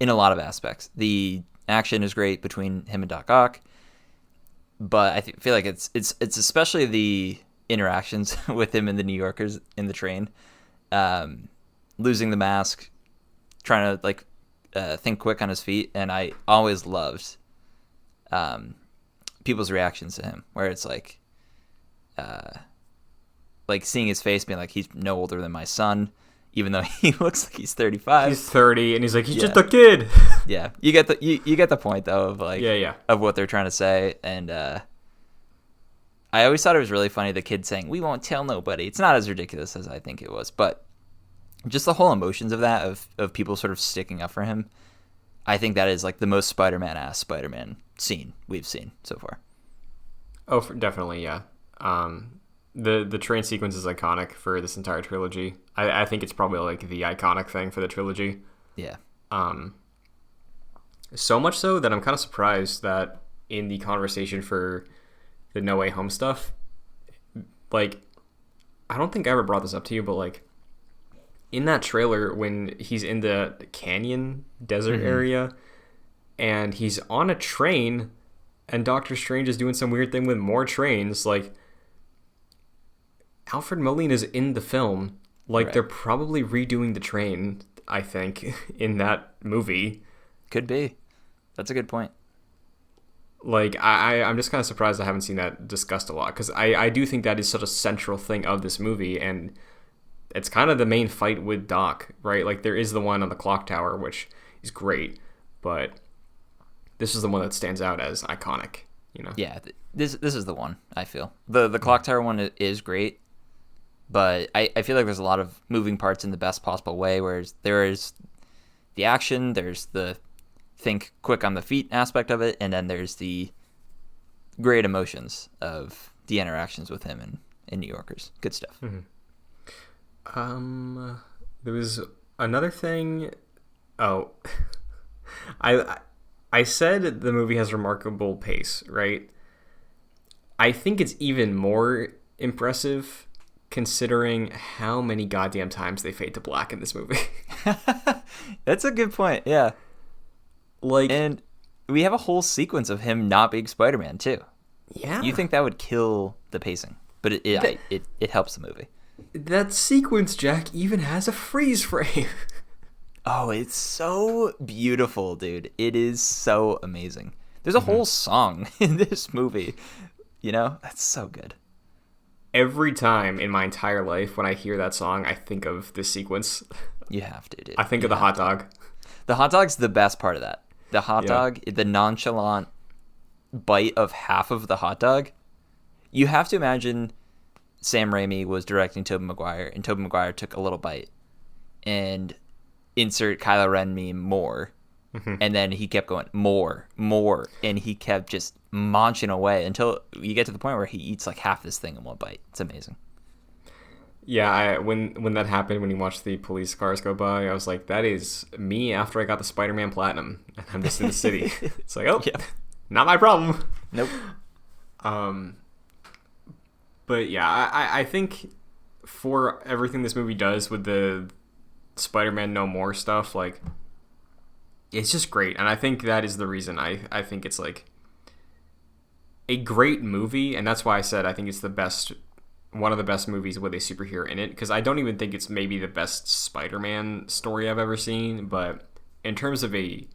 in a lot of aspects. The action is great between him and Doc Ock, but I feel like it's especially the interactions with him and the New Yorkers in the train, losing the mask, trying to like think quick on his feet, and I always loved people's reactions to him, where it's like seeing his face being like, he's no older than my son, even though he looks like he's 35. He's 30, and he's like, he's just a kid. Yeah, you get the point though of like of what they're trying to say, and I always thought it was really funny the kid saying, "We won't tell nobody." It's not as ridiculous as I think it was, but just the whole emotions of that of people sort of sticking up for him, I think that is like the most Spider-Man-ass Spider-Man scene we've seen so far. Oh, definitely, yeah. The train sequence is iconic for this entire trilogy. I think it's probably like the iconic thing for the trilogy. Yeah. So much so that I'm kind of surprised that in the conversation for the No Way Home stuff, like, I don't think I ever brought this up to you, but like in that trailer when he's in the canyon desert area and he's on a train and Doctor Strange is doing some weird thing with more trains, like Alfred Molina's in the film. Like, they're probably redoing the train, I think, in that movie. Could be. That's a good point. Like, I'm just kind of surprised I haven't seen that discussed a lot, because I do think that is such a central thing of this movie, and it's kind of the main fight with Doc, right? Like, there is the one on the clock tower, which is great, but this is the one that stands out as iconic, you know? Yeah, this is the one, I feel. The clock tower one is great, but I feel like there's a lot of moving parts in the best possible way, whereas there is the action, there's the think quick on the feet aspect of it, and then there's the great emotions of the interactions with him and New Yorkers. Good stuff. There was another thing. Oh, I said the movie has remarkable pace, right? I think it's even more impressive considering how many goddamn times they fade to black in this movie. That's a good point. Yeah. Like, and we have a whole sequence of him not being Spider-Man too. Yeah. You think that would kill the pacing, but it helps the movie. That sequence, Jack, even has a freeze frame. Oh, it's so beautiful, dude. It is so amazing. There's a whole song in this movie. You know? That's so good. Every time in my entire life when I hear that song, I think of this sequence. You have to, dude. I think of the hot dog. The hot dog's the best part of that. The hot dog, the nonchalant bite of half of the hot dog. You have to imagine Sam Raimi was directing Tobey Maguire, and Tobey Maguire took a little bite. And insert Kylo Ren meme more. And then he kept going more, and he kept just munching away until you get to the point where he eats like half this thing in one bite. It's amazing. Yeah, when that happened, when you watched the police cars go by, I was like, that is me after I got the Spider-Man Platinum, and I'm just in the city. It's like, oh, yeah, not my problem. Nope. But yeah, I think for everything this movie does with the Spider-Man No More stuff, like, it's just great. And I think that is the reason I think it's like a great movie, and that's why I said I think it's one of the best movies with a superhero in it, because I don't even think it's maybe the best Spider-Man story I've ever seen, but in terms of a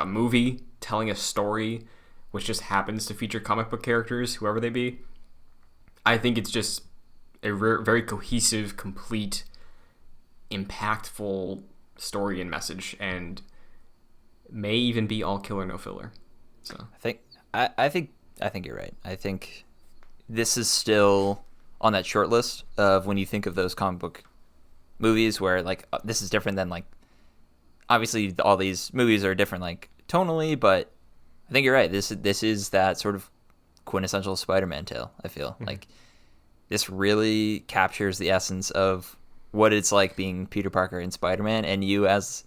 movie telling a story which just happens to feature comic book characters, whoever they be, I think it's just a very cohesive, complete, impactful story and message, and may even be all killer, no filler. So I think you're right. I think this is still on that short list of when you think of those comic book movies where like this is different than, like, obviously all these movies are different like tonally, but I think you're right. This is that sort of quintessential Spider-Man tale. I feel like this really captures the essence of what it's like being Peter Parker and Spider-Man, and you as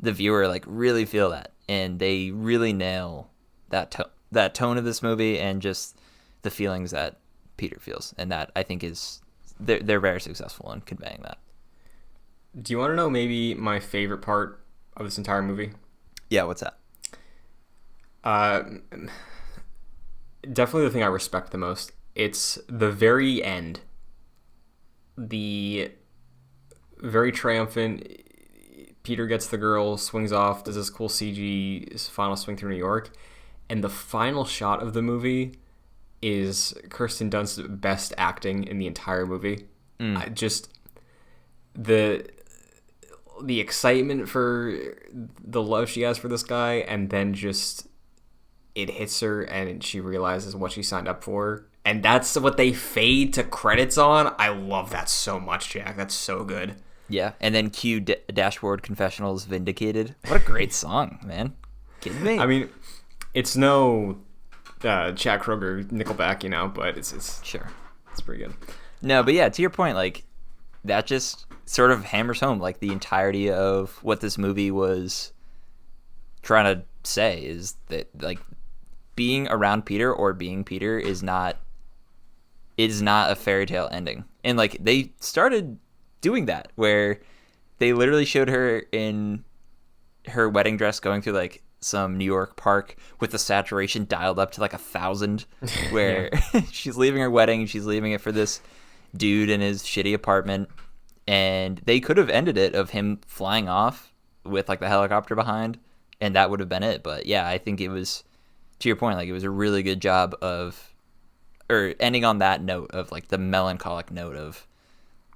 the viewer like really feel that, and they really nail that tone of this movie and just the feelings that Peter feels, and that I think is they're very successful in conveying that. Do you want to know maybe my favorite part of this entire movie? Yeah, what's that? Definitely the thing I respect the most. It's the very end. The very triumphant Peter gets the girl, swings off, does this cool CG final swing through New York, and the final shot of the movie is Kirsten Dunst's best acting in the entire movie. Just the excitement for the love she has for this guy, and then just it hits her and she realizes what she signed up for, and that's what they fade to credits on. I love that so much, Jack. That's so good. Yeah, and then cue Dashboard Confessionals Vindicated. What a great song, man. Kidding me? I mean, it's no Chad Kroeger Nickelback, you know, but it's sure, it's pretty good. No, but yeah, to your point, like, that just sort of hammers home like the entirety of what this movie was trying to say, is that like being around Peter or being Peter is not a fairy tale ending. And like they started doing that where they literally showed her in her wedding dress going through like some New York park with the saturation dialed up to like 1,000, where she's leaving her wedding, she's leaving it for this dude in his shitty apartment, and they could have ended it of him flying off with like the helicopter behind, and that would have been it. But yeah, I think it was, to your point, like it was a really good job of, or ending on that note of like the melancholic note of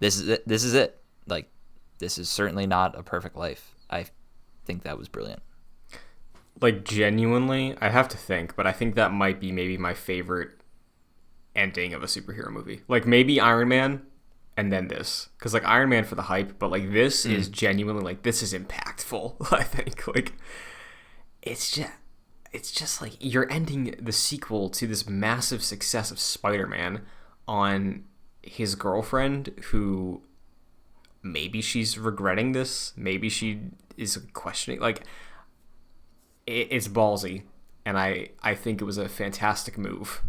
this is it. Like this is certainly not a perfect life. I think that was brilliant. Like genuinely, I have to think, but I think that might be maybe my favorite ending of a superhero movie. Like maybe Iron Man and then this, because like Iron Man for the hype, but like this is genuinely like this is impactful. I think like it's just like you're ending the sequel to this massive success of Spider-Man on his girlfriend who maybe she's regretting this, maybe she is questioning, like it's ballsy, and I think it was a fantastic move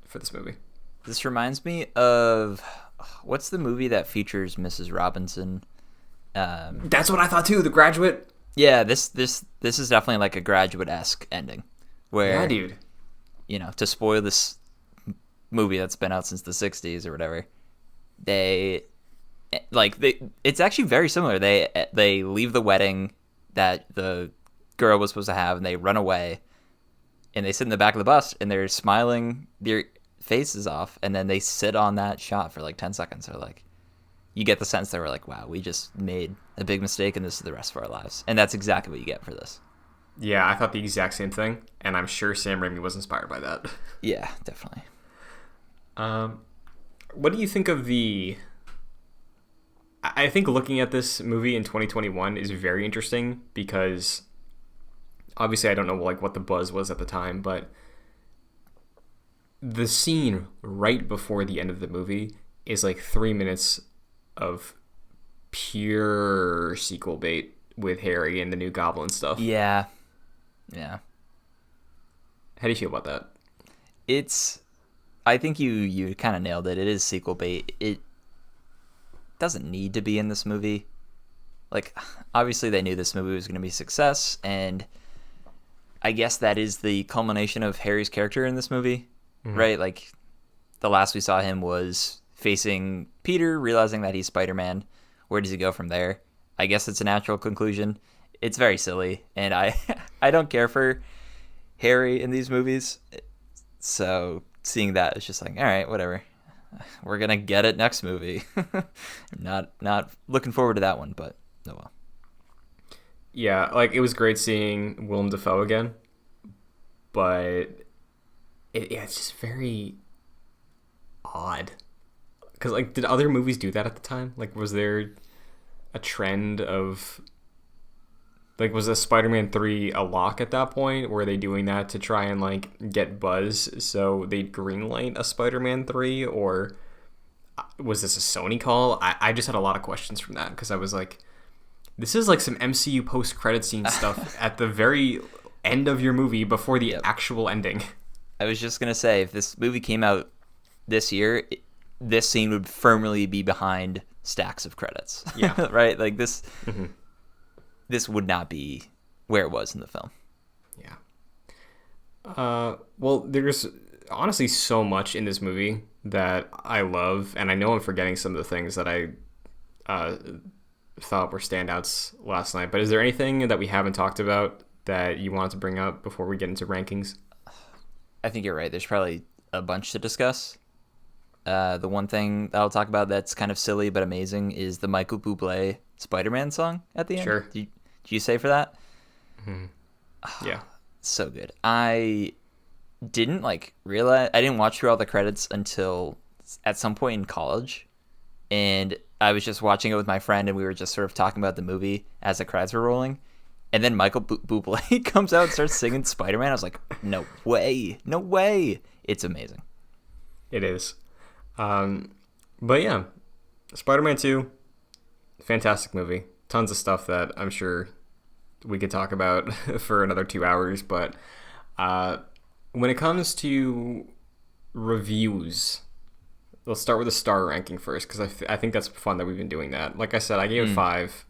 for this movie. This reminds me of, what's the movie that features Mrs. Robinson? That's what I thought too, The Graduate. Yeah, this is definitely like a Graduate-esque ending, where, yeah, dude, you know, to spoil this movie that's been out since the 60s or whatever, it's actually very similar. They leave the wedding that the girl was supposed to have, and they run away, and they sit in the back of the bus, and they're smiling their faces off, and then they sit on that shot for like 10 seconds. So like, you get the sense they were like, wow, we just made a big mistake, and this is the rest of our lives. And that's exactly what you get for this. Yeah, I thought the exact same thing, and I'm sure Sam Raimi was inspired by that. Yeah, definitely. What do you think of I think looking at this movie in 2021 is very interesting because obviously I don't know like what the buzz was at the time, but the scene right before the end of the movie is like 3 minutes of pure sequel bait with Harry and the new Goblin stuff. Yeah. How do you feel about that? I think you kind of nailed it. It is sequel bait. It doesn't need to be in this movie. Like, obviously they knew this movie was going to be a success, and I guess that is the culmination of Harry's character in this movie, right? Like, the last we saw him was facing Peter, realizing that he's Spider-Man. Where does he go from there? I guess it's a natural conclusion. It's very silly, and I don't care for Harry in these movies, so seeing that is just like, all right, whatever. We're gonna get it next movie. not looking forward to that one, but oh well. Yeah, like it was great seeing Willem Dafoe again, but it's just very odd. Because like, did other movies do that at the time? Like, was there a trend of like, was a Spider-Man 3 a lock at that point? Were they doing that to try and like get buzz so they'd greenlight a Spider-Man 3, or was this a Sony call? I just had a lot of questions from that because I was like, this is like some MCU post-credit scene stuff at the very end of your movie before the actual ending. I was just gonna say, if this movie came out this year, this scene would firmly be behind stacks of credits. Yeah. Right? Like this. Mm-hmm. This would not be where it was in the film. Yeah. Well, there's honestly so much in this movie that I love, and I know I'm forgetting some of the things that I thought were standouts last night, but is there anything that we haven't talked about that you wanted to bring up before we get into rankings? I think you're right. There's probably a bunch to discuss. The one thing that I'll talk about that's kind of silly but amazing is the Michael Bublé Spider-Man song at the end. Sure. Did you say for that? Mm-hmm. Yeah. So good. I didn't realize, I didn't watch through all the credits until at some point in college, and I was just watching it with my friend, and we were just sort of talking about the movie as the credits were rolling, and then Michael Bublé comes out and starts singing Spider-Man. I was like, no way. It's amazing. It is. But yeah, Spider-Man 2, fantastic movie. Tons of stuff that I'm sure we could talk about for another 2 hours, but when it comes to reviews, let's start with a star ranking first, because I think that's fun that we've been doing that. Like I said, I gave it 5.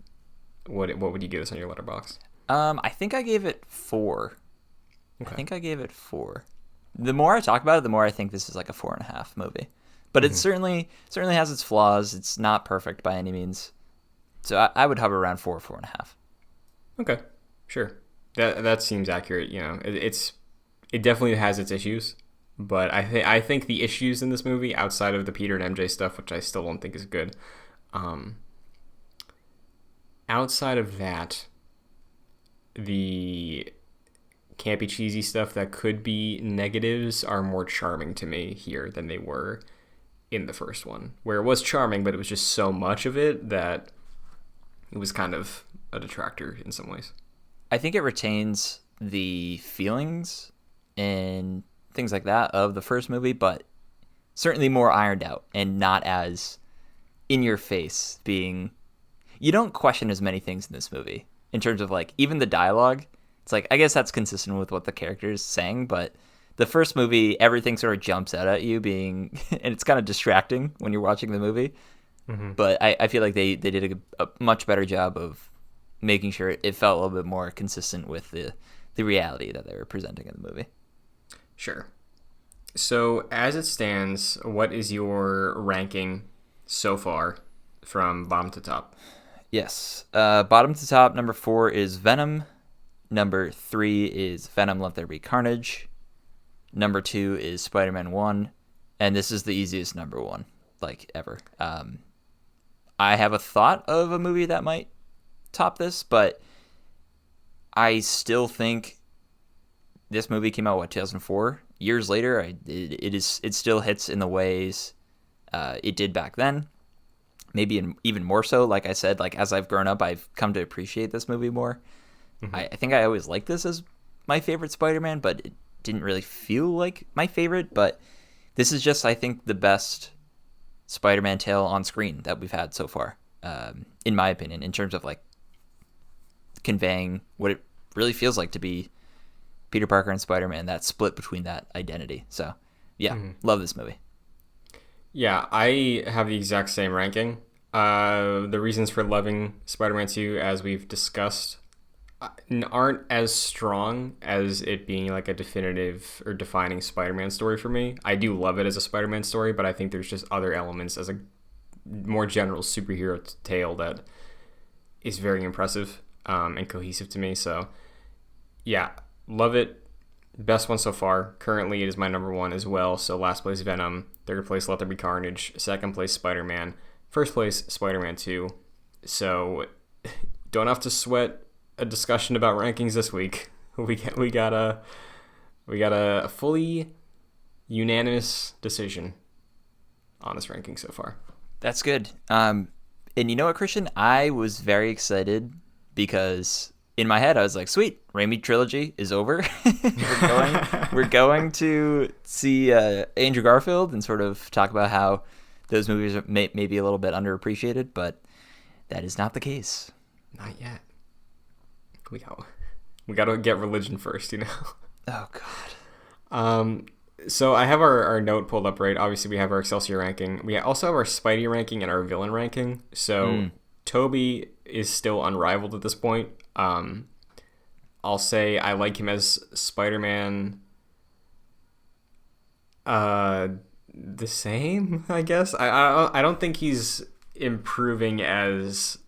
What would you give this on your letterbox? I think I gave it 4. Okay. I think I gave it 4. The more I talk about it, the more I think this is like a 4.5 movie. But it certainly has its flaws. It's not perfect by any means. So I would hover around 4.5. Okay, sure. That seems accurate. You know, it definitely has its issues, but I think the issues in this movie, outside of the Peter and MJ stuff, which I still don't think is good, outside of that, the campy cheesy stuff that could be negatives are more charming to me here than they were in the first one, where it was charming, but it was just so much of it that it was kind of a detractor in some ways. I think it retains the feelings and things like that of the first movie, but certainly more ironed out and not as in your face. You don't question as many things in this movie in terms of like even the dialogue. It's like, I guess that's consistent with what the character is saying, but the first movie, everything sort of jumps out at you and it's kind of distracting when you're watching the movie. Mm-hmm. But I feel like they did a much better job of making sure it felt a little bit more consistent with the reality that they were presenting in the movie. Sure. So as it stands, what is your ranking so far from bottom to top? Yes. Bottom to top, number 4 is Venom. Number 3 is Venom Let There Be Carnage. Number 2 is Spider-Man 1. And this is the easiest number 1, like, ever. I have a thought of a movie that might top this, but I still think this movie came out, 2004? Years later, it still hits in the ways it did back then. Maybe even more so. Like I said, like as I've grown up, I've come to appreciate this movie more. Mm-hmm. I think I always liked this as my favorite Spider-Man, but it didn't really feel like my favorite. But this is just, I think, the best Spider-Man tale on screen that we've had so far, in my opinion, in terms of like conveying what it really feels like to be Peter Parker and Spider-Man, that split between that identity. So, yeah, love this movie. Yeah, I have the exact same ranking. The reasons for loving Spider-Man 2, as we've discussed, aren't as strong as it being like a definitive or defining Spider-Man story for me. I do love it as a Spider-Man story, but I think there's just other elements as a more general superhero tale that is very impressive and cohesive to me. So, yeah, love it. Best one so far. Currently, it is my number 1 as well. So last place, Venom. Third place, Let There Be Carnage. Second place, Spider-Man. First place, Spider-Man 2. So don't have to sweat a discussion about rankings this week. We got a fully unanimous decision on this ranking so far. That's good. And you know what, Christian? I was very excited because in my head, I was like, sweet, Raimi trilogy is over. we're going to see Andrew Garfield and sort of talk about how those movies are may be a little bit underappreciated, but that is not the case. Not yet. We got to get religion first, you know? Oh, God. So I have our note pulled up, right? Obviously, we have our Excelsior ranking. We also have our Spidey ranking and our villain ranking. So Toby is still unrivaled at this point. I'll say I like him as Spider-Man the same, I guess. I don't think he's improving as...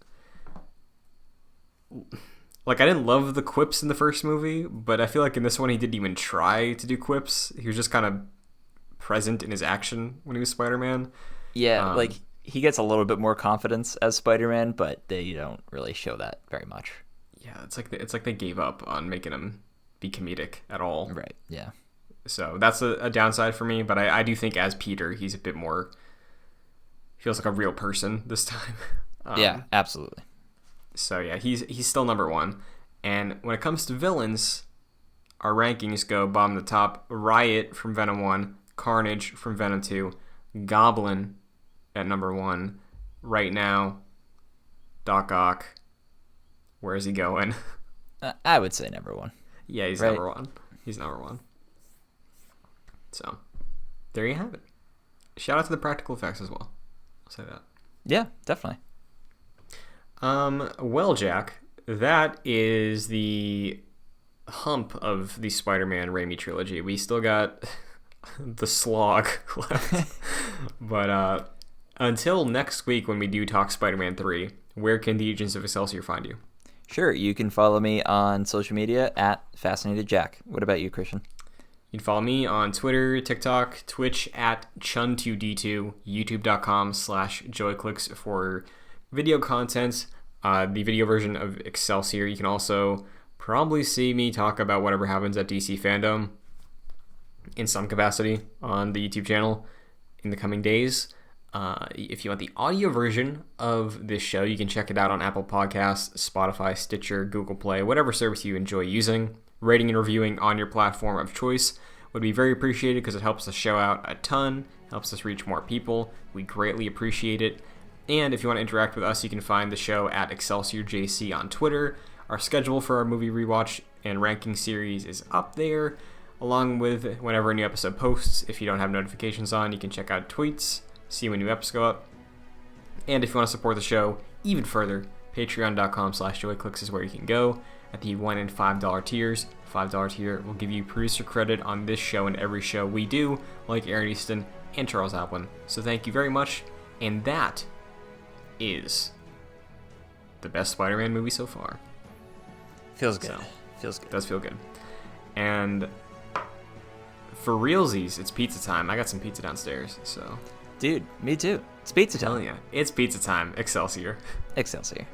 Like, I didn't love the quips in the first movie, but I feel like in this one he didn't even try to do quips. He was just kind of present in his action when he was Spider-Man. Yeah, like, he gets a little bit more confidence as Spider-Man, but they don't really show that very much. Yeah, it's like they gave up on making him be comedic at all. Right, yeah. So that's a downside for me, but I do think as Peter, he's a bit more... feels like a real person this time. Yeah, absolutely. So yeah, he's still number 1. And when it comes to villains, our rankings go bottom to top. Riot from Venom 1, Carnage from Venom 2, Goblin at number 1. Right now, Doc Ock. Where is he going? I would say number 1. Yeah, he's right? number 1. He's number 1. So, there you have it. Shout out to the practical effects as well. I'll say that. Yeah, definitely. Well, Jack, that is the hump of the Spider-Man Raimi trilogy. We still got the slog left. But until next week when we do talk Spider-Man 3, where can the Agents of Excelsior find you? Sure, you can follow me on social media at Fascinated Jack. What about you, Christian? You can follow me on Twitter, TikTok, Twitch at Chun2D2, YouTube.com/JoyClicks for video content, the video version of Excelsior. You can also probably see me talk about whatever happens at DC Fandom in some capacity on the YouTube channel in the coming days. If you want the audio version of this show, you can check it out on Apple Podcasts, Spotify, Stitcher, Google Play, whatever service you enjoy using. Rating and reviewing on your platform of choice would be very appreciated because it helps the show out a ton, helps us reach more people. We greatly appreciate it. And if you want to interact with us, you can find the show at ExcelsiorJC on Twitter. Our schedule for our movie rewatch and ranking series is up there, along with whenever a new episode posts. If you don't have notifications on, you can check out tweets, see when new episodes go up. And if you want to support the show even further, patreon.com/joyclicks is where you can go. At the $1 and $5 tiers, $5 tier will give you producer credit on this show and every show we do, like Aaron Easton and Charles Applin. So thank you very much, and that is the best Spider-Man movie so far. Feels good. Feels good. Does feel good. And for realsies, it's pizza time. I got some pizza downstairs, so. Dude, me too. It's pizza time. Telling ya, it's pizza time. Excelsior. Excelsior.